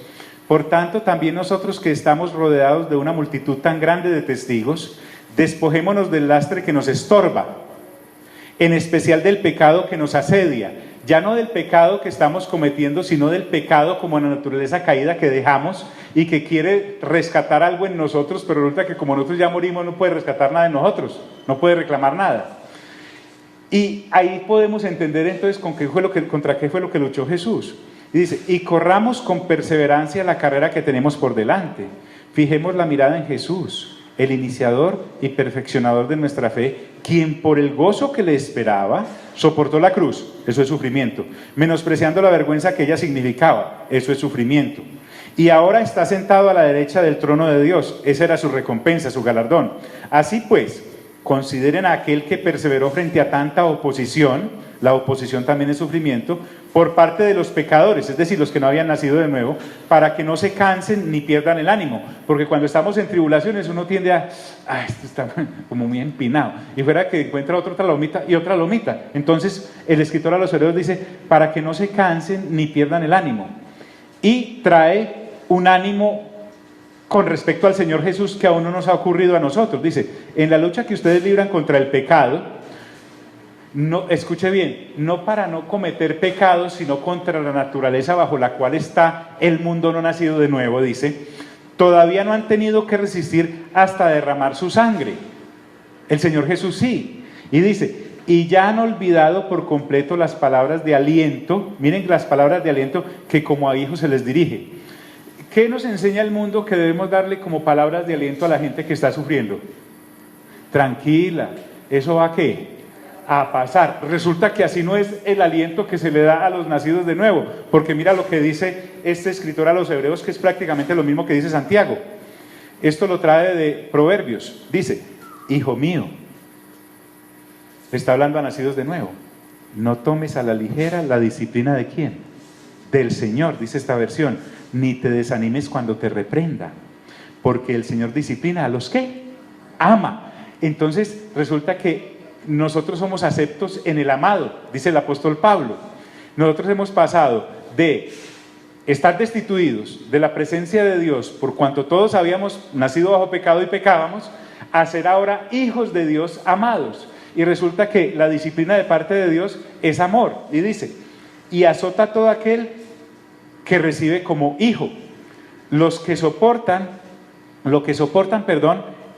Por tanto, también nosotros que estamos rodeados de una multitud tan grande de testigos, despojémonos del lastre que nos estorba, en especial del pecado que nos asedia, ya no del pecado que estamos cometiendo, sino del pecado como la naturaleza caída que dejamos y que quiere rescatar algo en nosotros, pero resulta que como nosotros ya morimos no puede rescatar nada de nosotros, no puede reclamar nada. Y ahí podemos entender entonces contra qué fue lo que luchó Jesús. Y dice, y corramos con perseverancia la carrera que tenemos por delante. Fijemos la mirada en Jesús, el iniciador y perfeccionador de nuestra fe, quien por el gozo que le esperaba, soportó la cruz, eso es sufrimiento, menospreciando la vergüenza que ella significaba, eso es sufrimiento. Y ahora está sentado a la derecha del trono de Dios, esa era su recompensa, su galardón. Así pues, consideren a aquel que perseveró frente a tanta oposición, la oposición también es sufrimiento, por parte de los pecadores, es decir, los que no habían nacido de nuevo, para que no se cansen ni pierdan el ánimo, porque cuando estamos en tribulaciones uno tiende esto está como muy empinado, y fuera que encuentra otra lomita y otra lomita. Entonces el escritor a los Hebreos dice, para que no se cansen ni pierdan el ánimo, y trae un ánimo con respecto al Señor Jesús que aún no nos ha ocurrido a nosotros. Dice, en la lucha que ustedes libran contra el pecado, no, escuche bien, no para no cometer pecados, sino contra la naturaleza bajo la cual está el mundo no nacido de nuevo, dice, todavía no han tenido que resistir hasta derramar su sangre. El Señor Jesús sí. Y dice, y ya han olvidado por completo las palabras de aliento, miren las palabras de aliento que como a hijos se les dirige. ¿Qué nos enseña el mundo que debemos darle como palabras de aliento a la gente que está sufriendo? Tranquila, ¿eso va a qué? A pasar. Resulta que así no es el aliento que se le da a los nacidos de nuevo, porque mira lo que dice este escritor a los Hebreos, que es prácticamente lo mismo que dice Santiago. Esto lo trae de Proverbios. Dice, hijo mío, Le está hablando a nacidos de nuevo. No tomes a la ligera la disciplina de ¿quién? Del Señor, dice esta versión. Ni te desanimes cuando te reprenda, porque el Señor disciplina a los que ama. Entonces resulta que nosotros somos aceptos en el amado, dice el apóstol Pablo. Nosotros hemos pasado de estar destituidos de la presencia de Dios por cuanto todos habíamos nacido bajo pecado y pecábamos, a ser ahora hijos de Dios amados. Y resulta que la disciplina de parte de Dios es amor. Y dice, y azota a todo aquel que recibe como hijo. Lo que soportan,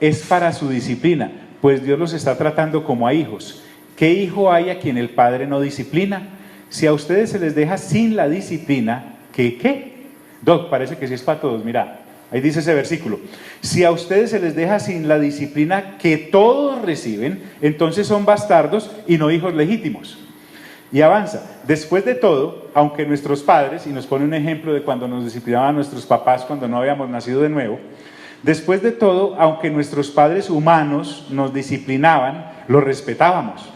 es para su disciplina, pues Dios los está tratando como a hijos. ¿Qué hijo hay a quien el Padre no disciplina? Si a ustedes se les deja sin la disciplina, ¿qué? Doc, parece que sí es para todos, mira, ahí dice ese versículo. Si a ustedes se les deja sin la disciplina que todos reciben, entonces son bastardos y no hijos legítimos. Y avanza, después de todo, aunque nuestros padres, y nos pone un ejemplo de cuando nos disciplinaban nuestros papás cuando no habíamos nacido de nuevo, después de todo, aunque nuestros padres humanos nos disciplinaban, los respetábamos.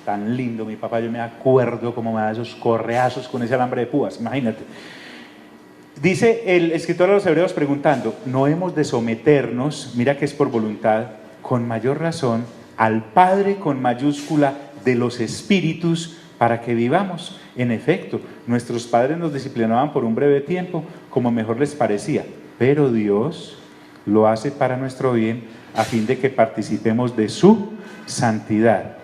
Tan lindo mi papá, yo me acuerdo cómo me da esos correazos con ese alambre de púas, imagínate. Dice el escritor a los Hebreos preguntando, ¿no hemos de someternos, mira que es por voluntad, con mayor razón, al Padre con mayúscula de los espíritus para que vivamos? En efecto, nuestros padres nos disciplinaban por un breve tiempo, como mejor les parecía, pero Dios lo hace para nuestro bien, a fin de que participemos de su santidad.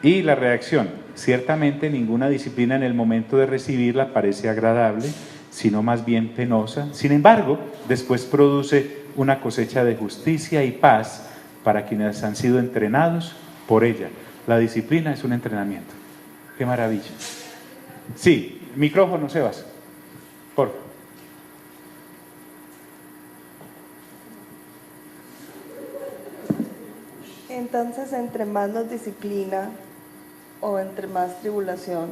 Y la reacción, ciertamente ninguna disciplina en el momento de recibirla parece agradable, sino más bien penosa. Sin embargo, después produce una cosecha de justicia y paz para quienes han sido entrenados por ella. La disciplina es un entrenamiento. ¡Qué maravilla! Sí, micrófono, Sebas, por favor. Entonces, entre más nos disciplina o entre más tribulación,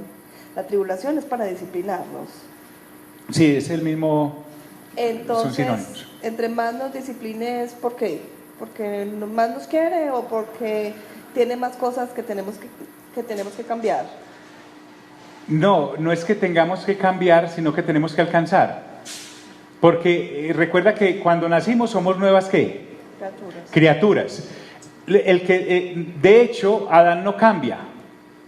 la tribulación es para disciplinarnos. Sí, es el mismo, son Entonces, sinónimos. entre más nos discipline es ¿por qué? Porque más nos quiere o porque tiene más cosas que tenemos que cambiar. No, no es que tengamos que cambiar, sino que tenemos que alcanzar. Porque recuerda que cuando nacimos somos nuevas ¿qué? Criaturas. De hecho, Adán no cambia.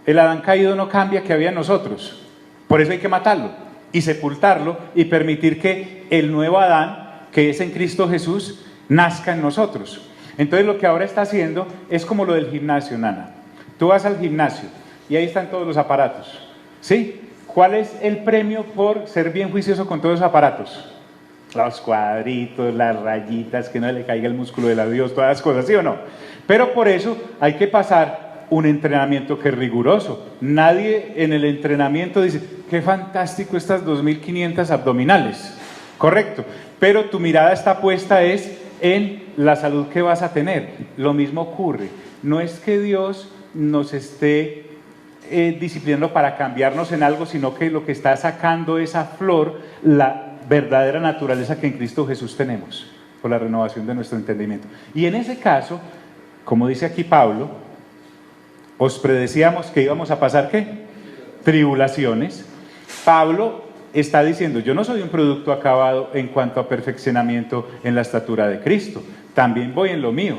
El Adán caído no cambia que había en nosotros. Por eso hay que matarlo y sepultarlo y permitir que el nuevo Adán, que es en Cristo Jesús, nazca en nosotros. Entonces lo que ahora está haciendo es como lo del gimnasio, Nana. Tú vas al gimnasio y ahí están todos los aparatos, ¿sí? ¿Cuál es el premio por ser bien juicioso con todos los aparatos? Los cuadritos, las rayitas, que no le caiga el músculo del adiós, todas las cosas, ¿sí o no? Pero por eso hay que pasar un entrenamiento que es riguroso. Nadie en el entrenamiento dice, qué fantástico estas 2500 abdominales, correcto, pero tu mirada está puesta es en la salud que vas a tener. Lo mismo ocurre, no es que Dios nos esté disciplinando para cambiarnos en algo, sino que lo que está sacando es a flor la verdadera naturaleza que en Cristo Jesús tenemos, por la renovación de nuestro entendimiento. Y en ese caso, como dice aquí Pablo, os predecíamos que íbamos a pasar ¿qué? Tribulaciones. Pablo está diciendo, yo no soy un producto acabado en cuanto a perfeccionamiento en la estatura de Cristo, también voy en lo mío.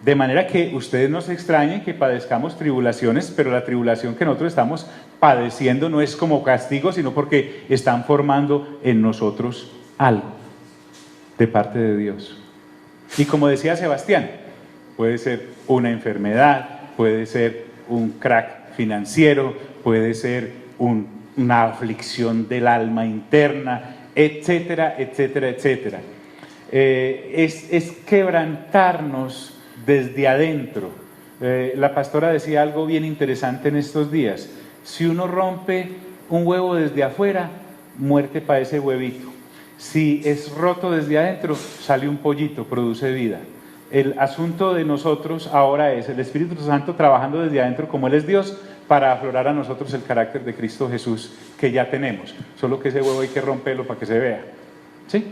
De manera que ustedes no se extrañen que padezcamos tribulaciones, pero la tribulación que nosotros estamos padeciendo no es como castigo, sino porque están formando en nosotros algo de parte de Dios. Y como decía Sebastián, puede ser una enfermedad, puede ser un crack financiero, puede ser una aflicción del alma interna, etcétera, etcétera, etcétera. Es quebrantarnos desde adentro. La pastora decía algo bien interesante en estos días. Si uno rompe un huevo desde afuera, muerte para ese huevito. Si es roto desde adentro, sale un pollito, produce vida. El asunto de nosotros ahora es el Espíritu Santo trabajando desde adentro como Él es Dios para aflorar a nosotros el carácter de Cristo Jesús que ya tenemos. Solo que ese huevo hay que romperlo para que se vea. ¿Sí?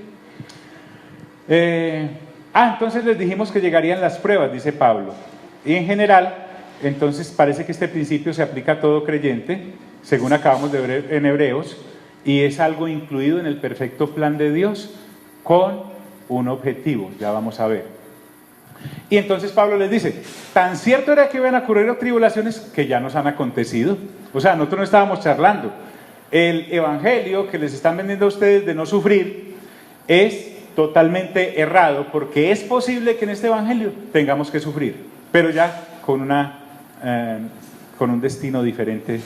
Entonces les dijimos que llegarían las pruebas, dice Pablo. Y en general entonces parece que este principio se aplica a todo creyente, según acabamos de ver en Hebreos, y es algo incluido en el perfecto plan de Dios con un objetivo, ya vamos a ver. Y entonces Pablo les dice, tan cierto era que iban a ocurrir tribulaciones que ya nos han acontecido. O sea, nosotros no estábamos charlando. El evangelio que les están vendiendo a ustedes de no sufrir es totalmente errado, porque es posible que en este evangelio tengamos que sufrir, pero ya con un destino diferente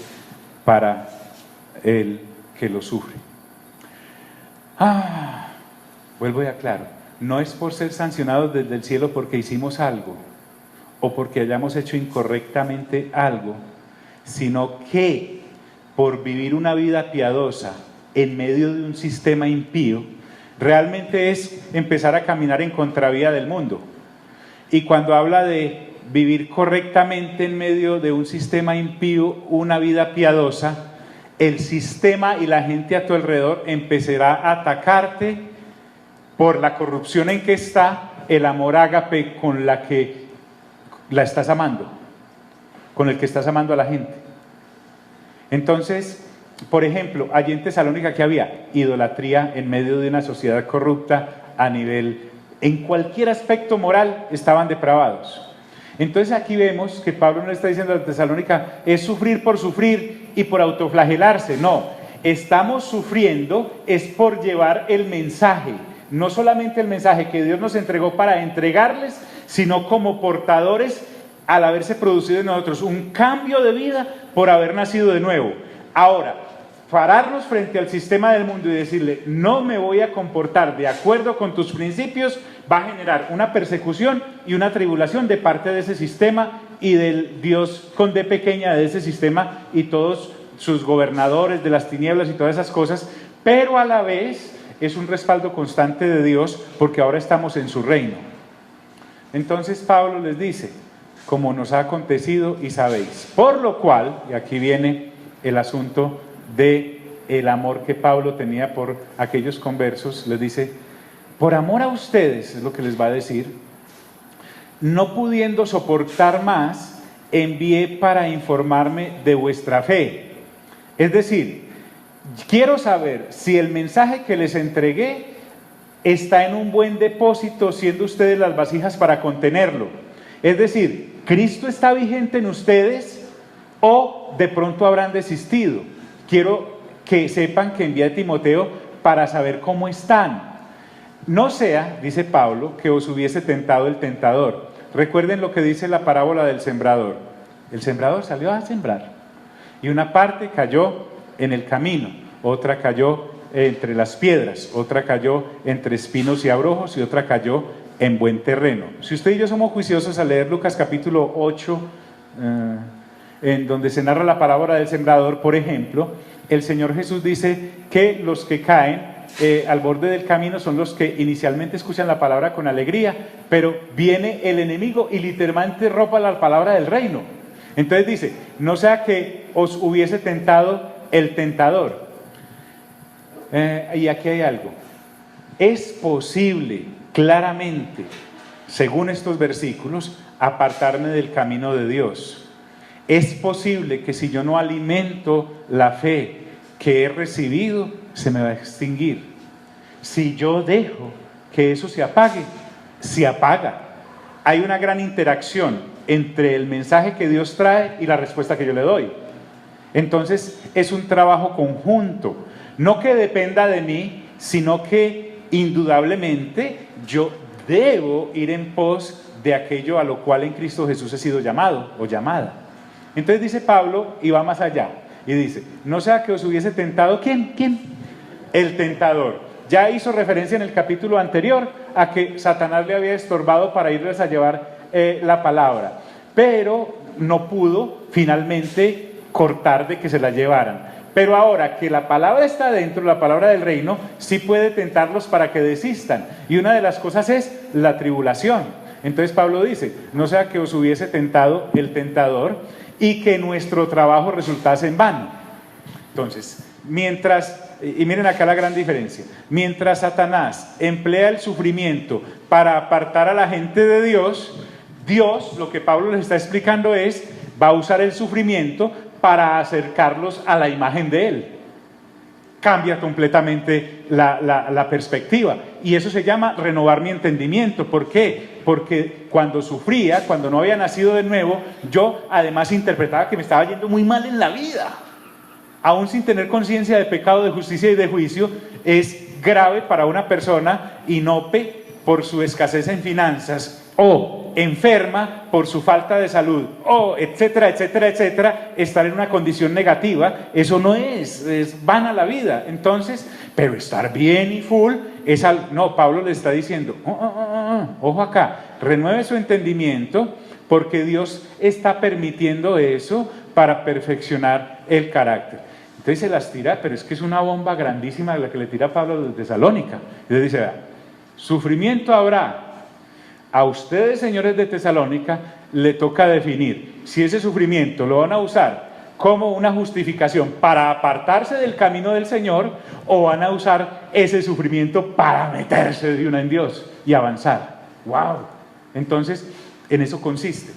para el que lo sufre. Vuelvo y aclaro, no es por ser sancionados desde el cielo porque hicimos algo o porque hayamos hecho incorrectamente algo, sino que por vivir una vida piadosa en medio de un sistema impío, realmente es empezar a caminar en contravía del mundo. Y cuando habla de vivir correctamente en medio de un sistema impío, una vida piadosa, el sistema y la gente a tu alrededor empezará a atacarte por la corrupción en que está el amor ágape con la que la estás amando, con el que estás amando a la gente. Entonces, por ejemplo, allí en Tesalónica, ¿qué había? Idolatría en medio de una sociedad corrupta a nivel, en cualquier aspecto moral estaban depravados. Entonces aquí vemos que Pablo no le está diciendo a Tesalónica, es sufrir por sufrir y por autoflagelarse. No, estamos sufriendo es por llevar el mensaje, no solamente el mensaje que Dios nos entregó para entregarles, sino como portadores al haberse producido en nosotros un cambio de vida por haber nacido de nuevo. Ahora, pararnos frente al sistema del mundo y decirle, no me voy a comportar de acuerdo con tus principios, va a generar una persecución y una tribulación de parte de ese sistema y del Dios con D pequeña de ese sistema y todos sus gobernadores de las tinieblas y todas esas cosas, pero a la vez es un respaldo constante de Dios porque ahora estamos en su reino. Entonces Pablo les dice, como nos ha acontecido y sabéis, por lo cual, y aquí viene el asunto de el amor que Pablo tenía por aquellos conversos, les dice, por amor a ustedes, es lo que les va a decir, no pudiendo soportar más, envié para informarme de vuestra fe. Es decir, quiero saber si el mensaje que les entregué está en un buen depósito, siendo ustedes las vasijas para contenerlo. Es decir, ¿Cristo está vigente en ustedes o de pronto habrán desistido? Quiero que sepan que envié a Timoteo para saber cómo están. No sea, dice Pablo, que os hubiese tentado el tentador. Recuerden lo que dice la parábola del sembrador. El sembrador salió a sembrar y una parte cayó en el camino, otra cayó entre las piedras, otra cayó entre espinos y abrojos y otra cayó en buen terreno. Si usted y yo somos juiciosos a leer Lucas capítulo 8, en donde se narra la parábola del sembrador, por ejemplo, el Señor Jesús dice que los que caen al borde del camino son los que inicialmente escuchan la palabra con alegría, pero viene el enemigo y literalmente roba la palabra del reino. Entonces dice, no sea que os hubiese tentado el tentador. Y aquí hay algo. Es posible, claramente, según estos versículos, apartarme del camino de Dios. Es posible que si yo no alimento la fe que he recibido, se me va a extinguir. Si yo dejo que eso se apague, se apaga. Hay una gran interacción entre el mensaje que Dios trae y la respuesta que yo le doy. Entonces es un trabajo conjunto, no que dependa de mí, sino que indudablemente yo debo ir en pos de aquello a lo cual en Cristo Jesús he sido llamado o llamada. Entonces dice Pablo y va más allá y dice, no sea que os hubiese tentado, ¿quién? El tentador. Ya hizo referencia en el capítulo anterior a que Satanás le había estorbado para irles a llevar la palabra, pero no pudo finalmente cortar de que se la llevaran. Pero ahora que la palabra está dentro, la palabra del reino, sí puede tentarlos para que desistan. Y una de las cosas es la tribulación. Entonces Pablo dice, no sea que os hubiese tentado el tentador y que nuestro trabajo resultase en vano. Entonces, y miren acá la gran diferencia, mientras Satanás emplea el sufrimiento para apartar a la gente de Dios, Dios, lo que Pablo les está explicando es, va a usar el sufrimiento para acercarlos a la imagen de Él. Cambia completamente la perspectiva. Y eso se llama renovar mi entendimiento. ¿Por qué? Porque cuando sufría, cuando no había nacido de nuevo, yo además interpretaba que me estaba yendo muy mal en la vida. Aún sin tener conciencia de pecado, de justicia y de juicio, es grave para una persona inope por su escasez en finanzas, o enferma por su falta de salud, o etcétera, etcétera, etcétera, estar en una condición negativa. Eso no es vana la vida. Entonces, pero estar bien y full es no, Pablo le está diciendo, ojo acá, renueve su entendimiento, porque Dios está permitiendo eso para perfeccionar el carácter. Entonces se las tira, pero es que es una bomba grandísima la que le tira Pablo de Tesalónica. Y le dice, sufrimiento habrá. A ustedes, señores de Tesalónica, le toca definir si ese sufrimiento lo van a usar como una justificación para apartarse del camino del Señor, o van a usar ese sufrimiento para meterse de una en Dios y avanzar. ¡Wow! Entonces, en eso consiste.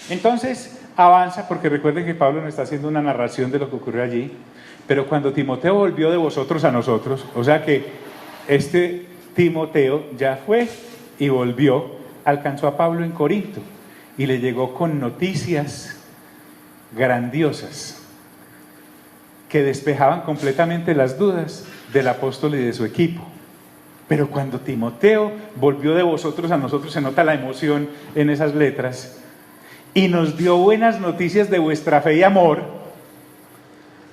Entonces, avanza, porque recuerden que Pablo nos está haciendo una narración de lo que ocurrió allí, pero cuando Timoteo volvió de vosotros a nosotros, o sea que este Timoteo ya fue y volvió, alcanzó a Pablo en Corinto y le llegó con noticias grandiosas que despejaban completamente las dudas del apóstol y de su equipo. Pero cuando Timoteo volvió de vosotros a nosotros, se nota la emoción en esas letras, y nos dio buenas noticias de vuestra fe y amor.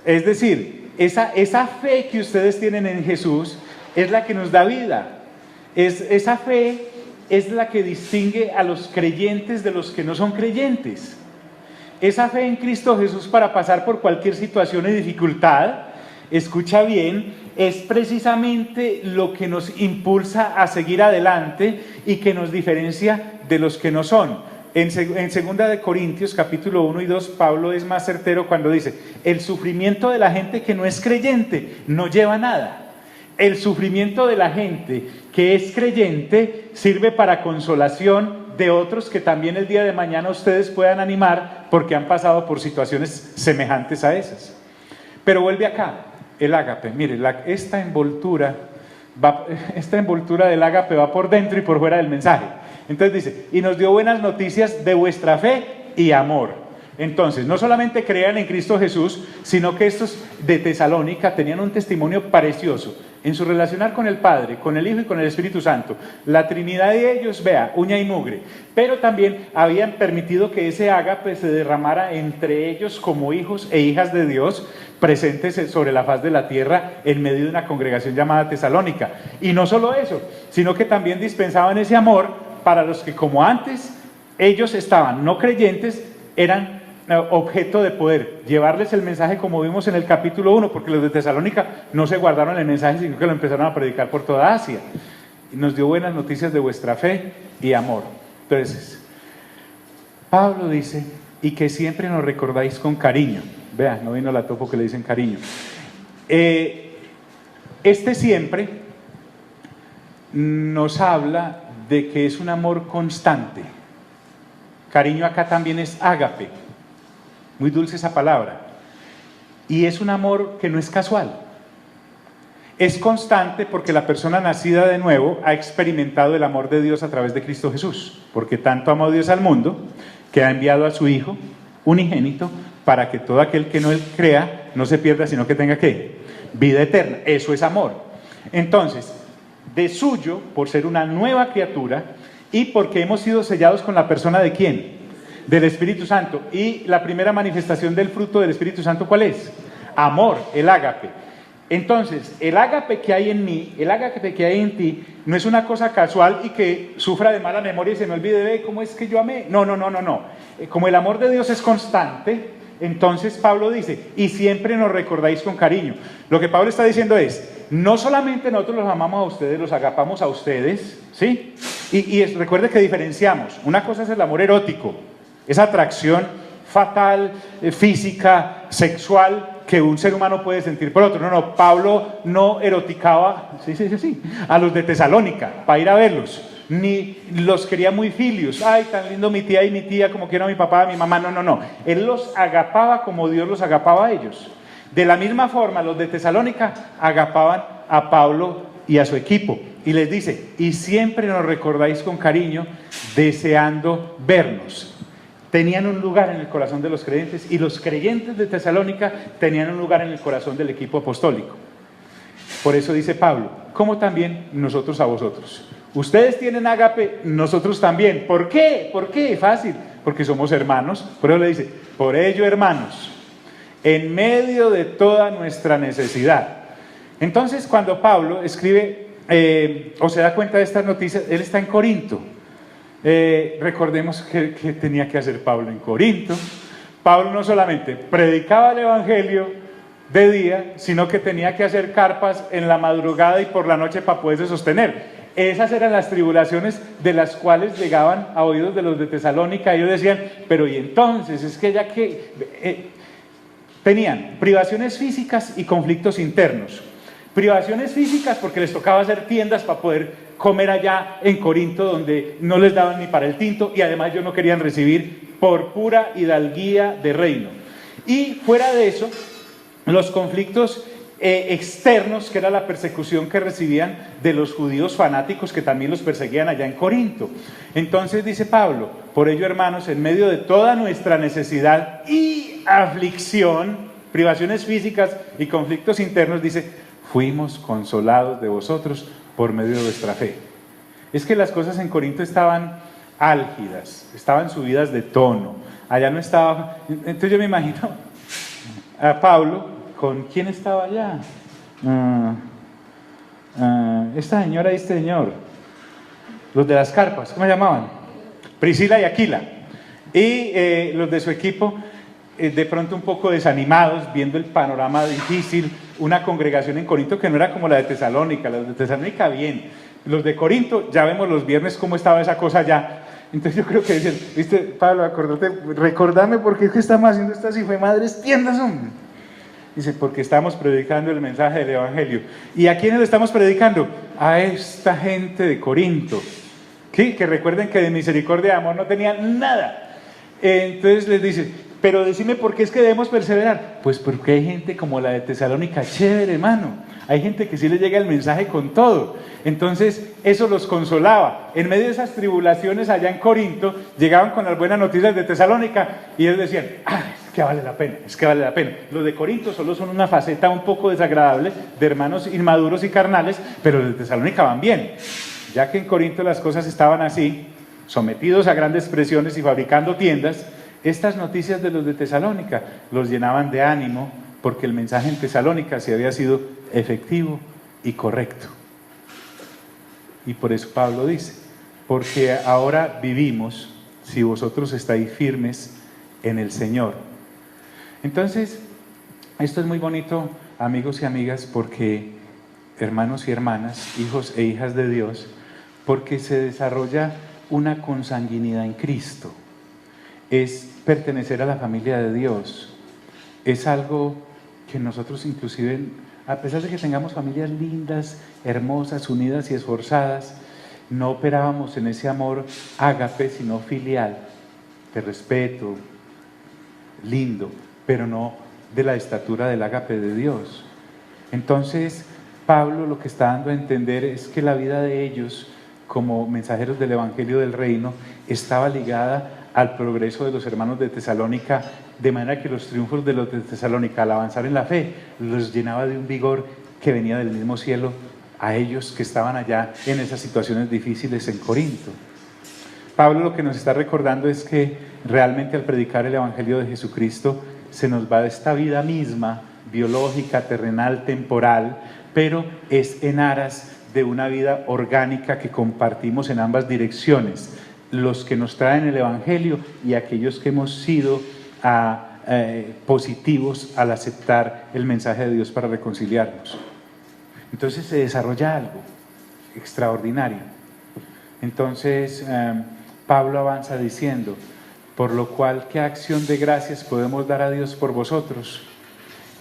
Es decir, esa fe que ustedes tienen en Jesús es la que nos da vida. Esa fe es la que distingue a los creyentes de los que no son creyentes. Esa fe en Cristo Jesús para pasar por cualquier situación y dificultad, escucha bien, es precisamente lo que nos impulsa a seguir adelante y que nos diferencia de los que no son. En 2 de Corintios capítulo 1 y 2, Pablo es más certero cuando dice, el sufrimiento de la gente que no es creyente no lleva a nada. El sufrimiento de la gente que es creyente sirve para consolación de otros que también el día de mañana ustedes puedan animar porque han pasado por situaciones semejantes a esas. Pero vuelve acá, el ágape. Mire, esta envoltura del ágape va por dentro y por fuera del mensaje. Entonces dice, y nos dio buenas noticias de vuestra fe y amor. Entonces, no solamente creían en Cristo Jesús, sino que estos de Tesalónica tenían un testimonio precioso en su relacionar con el Padre, con el Hijo y con el Espíritu Santo. La Trinidad de ellos, vea, uña y mugre. Pero también habían permitido que ese ágape se derramara entre ellos como hijos e hijas de Dios, presentes sobre la faz de la tierra en medio de una congregación llamada Tesalónica. Y no solo eso, sino que también dispensaban ese amor para los que, como antes ellos estaban no creyentes, eran objeto de poder llevarles el mensaje, como vimos en el capítulo 1, porque los de Tesalónica no se guardaron el mensaje, sino que lo empezaron a predicar por toda Asia. Y nos dio buenas noticias de vuestra fe y amor. Entonces, Pablo dice, y que siempre nos recordáis con cariño. Vea, no vino la topo que le dicen cariño. Este siempre nos habla de que es un amor constante. Cariño acá también es ágape. Muy dulce esa palabra. Y es un amor que no es casual. Es constante porque la persona nacida de nuevo ha experimentado el amor de Dios a través de Cristo Jesús. Porque tanto amó Dios al mundo que ha enviado a su Hijo unigénito para que todo aquel que no crea no se pierda, sino que tenga ¿qué? Vida eterna. Eso es amor. Entonces, de suyo, por ser una nueva criatura y porque hemos sido sellados con la persona de ¿quién? Del Espíritu Santo. Y la primera manifestación del fruto del Espíritu Santo, ¿cuál es? Amor, el ágape. Entonces, el ágape que hay en mí, el ágape que hay en ti, no es una cosa casual y que sufra de mala memoria y se me olvide de cómo es que yo amé. No. Como el amor de Dios es constante, entonces Pablo dice, y siempre nos recordáis con cariño. Lo que Pablo está diciendo es, no solamente nosotros los amamos a ustedes, los agapamos a ustedes, ¿sí? Y recuerde que diferenciamos. Una cosa es el amor erótico, esa atracción fatal, física, sexual, que un ser humano puede sentir por otro. Pablo no eroticaba, sí, a los de Tesalónica, para ir a verlos. ni los quería muy filios. Ay, tan lindo mi tía y mi tía, como quiero a mi papá, a mi mamá. No, no, no. Él los agapaba como Dios los agapaba a ellos. De la misma forma, los de Tesalónica agapaban a Pablo y a su equipo. Y les dice, y siempre nos recordáis con cariño, deseando vernos. Tenían un lugar en el corazón de los creyentes, y los creyentes de Tesalónica tenían un lugar en el corazón del equipo apostólico. Por eso dice Pablo, como también nosotros a vosotros. Ustedes tienen ágape, nosotros también. ¿Por qué? ¿Por qué? Fácil, porque somos hermanos. Por eso le dice, por ello, hermanos, en medio de toda nuestra necesidad. Entonces, cuando Pablo escribe o se da cuenta de estas noticias, él está en Corinto. Recordemos que tenía que hacer Pablo en Corinto. Pablo no solamente predicaba el evangelio de día, sino que tenía que hacer carpas en la madrugada y por la noche para poderse sostener. Esas eran las tribulaciones de las cuales llegaban a oídos de los de Tesalónica. Ellos decían, pero y entonces, es que ya que tenían privaciones físicas y conflictos internos. Privaciones físicas porque les tocaba hacer tiendas para poder comer allá en Corinto, donde no les daban ni para el tinto, y además ellos no querían recibir por pura hidalguía de reino. Y fuera de eso, los conflictos externos, que era la persecución que recibían de los judíos fanáticos que también los perseguían allá en Corinto. Entonces dice Pablo, por ello, hermanos, en medio de toda nuestra necesidad y aflicción, privaciones físicas y conflictos internos, dice, fuimos consolados de vosotros por medio de vuestra fe. Es que las cosas en Corinto estaban álgidas, estaban subidas de tono, allá no estaba. Entonces yo me imagino a Pablo, ¿con quién estaba allá? Esta señora y este señor, los de las carpas, ¿cómo se llamaban? Priscila y Aquila. Y los de su equipo, de pronto un poco desanimados, viendo el panorama difícil, una congregación en Corinto que no era como la de Tesalónica. Los de Tesalónica bien, los de Corinto, ya vemos los viernes cómo estaba esa cosa allá. Entonces yo creo que decían, viste, Pablo, acordate, recordame por qué es que estamos haciendo estas hijuemadres tiendas, hombre. Dice, porque estamos predicando el mensaje del evangelio. ¿Y a quiénes le estamos predicando? A esta gente de Corinto, ¿sí? Que recuerden que de misericordia y amor no tenían nada. Entonces les dice, pero decime por qué es que debemos perseverar. Pues porque hay gente como la de Tesalónica, chévere, hermano. Hay gente que sí le llega el mensaje con todo. Entonces eso los consolaba. En medio de esas tribulaciones allá en Corinto, llegaban con las buenas noticias de Tesalónica y ellos decían, es que vale la pena, es que vale la pena. Los de Corinto solo son una faceta un poco desagradable de hermanos inmaduros y carnales, pero los de Tesalónica van bien. Ya que en Corinto las cosas estaban así, sometidos a grandes presiones y fabricando tiendas, estas noticias de los de Tesalónica los llenaban de ánimo, porque el mensaje en Tesalónica sí había sido efectivo y correcto. Y por eso Pablo dice, porque ahora vivimos si vosotros estáis firmes en el Señor. Entonces, esto es muy bonito, amigos y amigas, porque hermanos y hermanas, hijos e hijas de Dios, porque se desarrolla una consanguinidad en Cristo. Es pertenecer a la familia de Dios. Es algo que nosotros inclusive, a pesar de que tengamos familias lindas, hermosas, unidas y esforzadas, no operábamos en ese amor ágape, sino filial, de respeto, lindo, pero no de la estatura del ágape de Dios. Entonces, Pablo lo que está dando a entender es que la vida de ellos, como mensajeros del Evangelio del Reino, estaba ligada al progreso de los hermanos de Tesalónica, de manera que los triunfos de los de Tesalónica al avanzar en la fe los llenaba de un vigor que venía del mismo cielo a ellos que estaban allá en esas situaciones difíciles en Corinto. Pablo lo que nos está recordando es que realmente al predicar el Evangelio de Jesucristo se nos va de esta vida misma, biológica, terrenal, temporal, pero es en aras de una vida orgánica que compartimos en ambas direcciones, los que nos traen el Evangelio y aquellos que hemos sido positivos al aceptar el mensaje de Dios para reconciliarnos. Entonces se desarrolla algo extraordinario. Entonces Pablo avanza diciendo, por lo cual, ¿qué acción de gracias podemos dar a Dios por vosotros?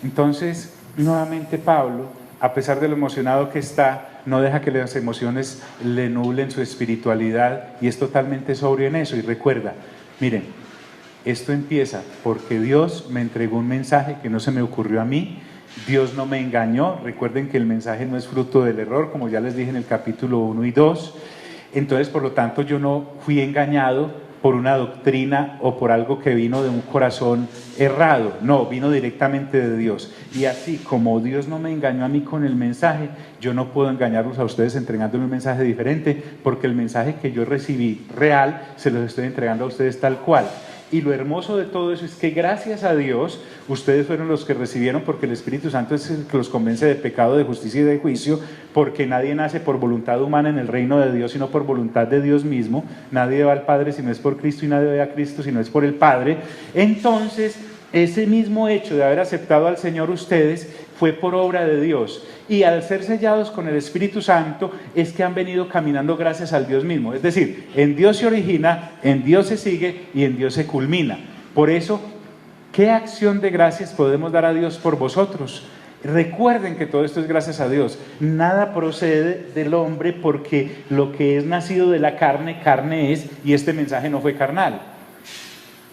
Entonces, nuevamente Pablo, a pesar de lo emocionado que está, no deja que las emociones le nublen su espiritualidad y es totalmente sobrio en eso. Y recuerda, miren, esto empieza porque Dios me entregó un mensaje que no se me ocurrió a mí, Dios no me engañó. Recuerden que el mensaje no es fruto del error, como ya les dije en el capítulo 1 y 2. Entonces, por lo tanto, yo no fui engañado por una doctrina o por algo que vino de un corazón errado. No, vino directamente de Dios. Y así como Dios no me engañó a mí con el mensaje, yo no puedo engañarlos a ustedes entregándole un mensaje diferente, porque el mensaje que yo recibí real, se los estoy entregando a ustedes tal cual. Y lo hermoso de todo eso es que gracias a Dios, ustedes fueron los que recibieron, porque el Espíritu Santo es el que los convence de pecado, de justicia y de juicio, porque nadie nace por voluntad humana en el reino de Dios, sino por voluntad de Dios mismo. Nadie va al Padre si no es por Cristo, y nadie va a Cristo si no es por el Padre. Entonces, ese mismo hecho de haber aceptado al Señor ustedes fue por obra de Dios. Y al ser sellados con el Espíritu Santo es que han venido caminando gracias al Dios mismo. Es decir, en Dios se origina, en Dios se sigue y en Dios se culmina. Por eso, ¿qué acción de gracias podemos dar a Dios por vosotros? Recuerden que todo esto es gracias a Dios. Nada procede del hombre, porque lo que es nacido de la carne, carne es, y este mensaje no fue carnal.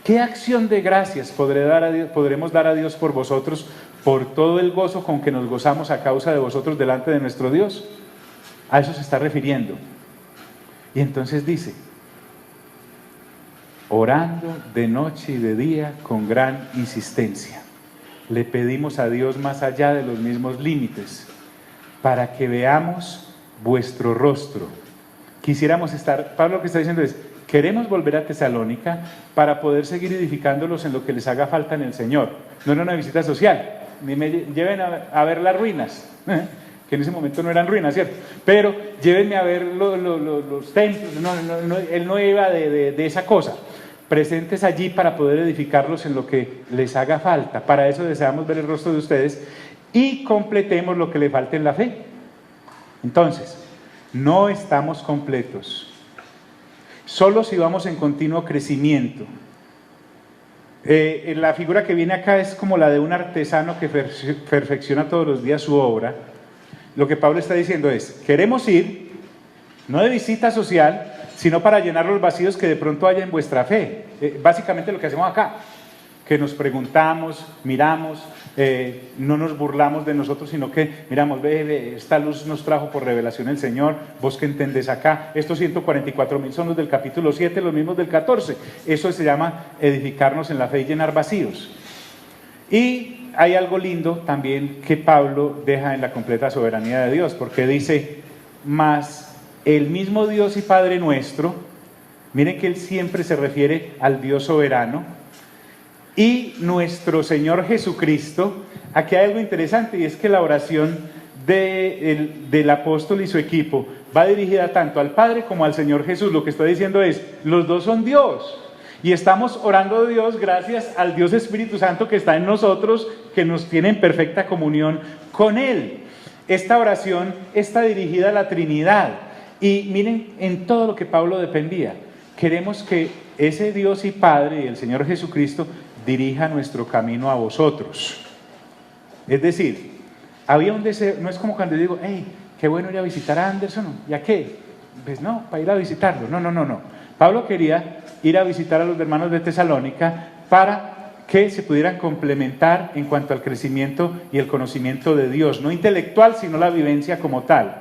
¿Qué acción de gracias podremos dar a Dios por vosotros, por todo el gozo con que nos gozamos a causa de vosotros delante de nuestro Dios? A eso se está refiriendo. Y entonces dice, orando de noche y de día con gran insistencia, le pedimos a Dios más allá de los mismos límites, para que veamos vuestro rostro. Quisiéramos estar, Pablo lo que está diciendo es, queremos volver a Tesalónica para poder seguir edificándolos en lo que les haga falta en el Señor. No era una visita social, ni me lleven a ver las ruinas, que en ese momento no eran ruinas, ¿cierto? Pero llévenme a ver los templos. Él no iba de esa cosa. Presentes allí para poder edificarlos en lo que les haga falta. Para eso deseamos ver el rostro de ustedes y completemos lo que le falte en la fe. Entonces, no estamos completos. Solo si vamos en continuo crecimiento. La figura que viene acá es como la de un artesano que perfecciona todos los días su obra. Lo que Pablo está diciendo es, queremos ir, no de visita social, sino para llenar los vacíos que de pronto haya en vuestra fe. Básicamente lo que hacemos acá, que nos preguntamos, miramos, no nos burlamos de nosotros, sino que miramos, ve, esta luz nos trajo por revelación el Señor, vos que entendés acá, estos 144,000 son los del capítulo 7, los mismos del 14, eso se llama edificarnos en la fe y llenar vacíos. Y hay algo lindo también que Pablo deja en la completa soberanía de Dios, porque dice, mas el mismo Dios y Padre nuestro, miren que él siempre se refiere al Dios soberano, y nuestro Señor Jesucristo. Aquí hay algo interesante, y es que la oración del apóstol y su equipo va dirigida tanto al Padre como al Señor Jesús. Lo que está diciendo es, los dos son Dios, y estamos orando a Dios gracias al Dios Espíritu Santo que está en nosotros, que nos tiene en perfecta comunión con Él. Esta oración está dirigida a la Trinidad, y miren en todo lo que Pablo dependía. Queremos que ese Dios y Padre y el Señor Jesucristo dirija nuestro camino a vosotros. Es decir, había un deseo, no es como cuando digo, hey, qué bueno ir a visitar a Anderson, ¿y a qué? Pues no, para ir a visitarlo, no. Pablo quería ir a visitar a los hermanos de Tesalónica para que se pudieran complementar en cuanto al crecimiento y el conocimiento de Dios, no intelectual, sino la vivencia como tal.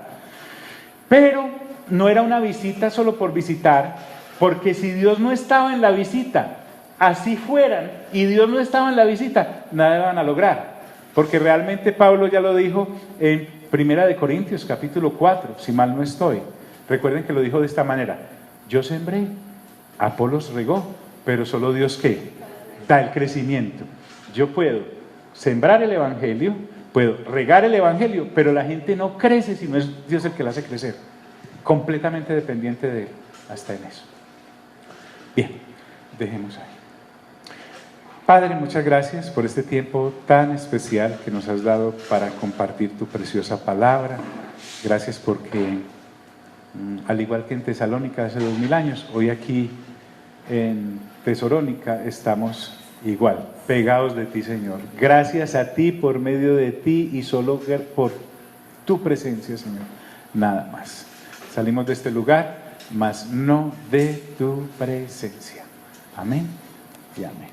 Pero no era una visita solo por visitar, porque si Dios no estaba en la visita, así fueran, y Dios no estaba en la visita, nada van a lograr, porque realmente Pablo ya lo dijo en 1 Corintios capítulo 4, si mal no estoy. Recuerden que lo dijo de esta manera, yo sembré, Apolos regó, pero solo Dios ¿qué? Da el crecimiento. Yo puedo sembrar el evangelio, puedo regar el evangelio, pero la gente no crece si no es Dios el que la hace crecer, completamente dependiente de él, hasta en eso. Bien, dejemos ahí. Padre, muchas gracias por este tiempo tan especial que nos has dado para compartir tu preciosa palabra. Gracias porque, al igual que en Tesalónica hace 2000 años, hoy aquí en Tesalónica estamos igual, pegados de ti, Señor. Gracias a ti, por medio de ti y solo por tu presencia, Señor. nada más. Salimos de este lugar, mas no de tu presencia. Amén y amén.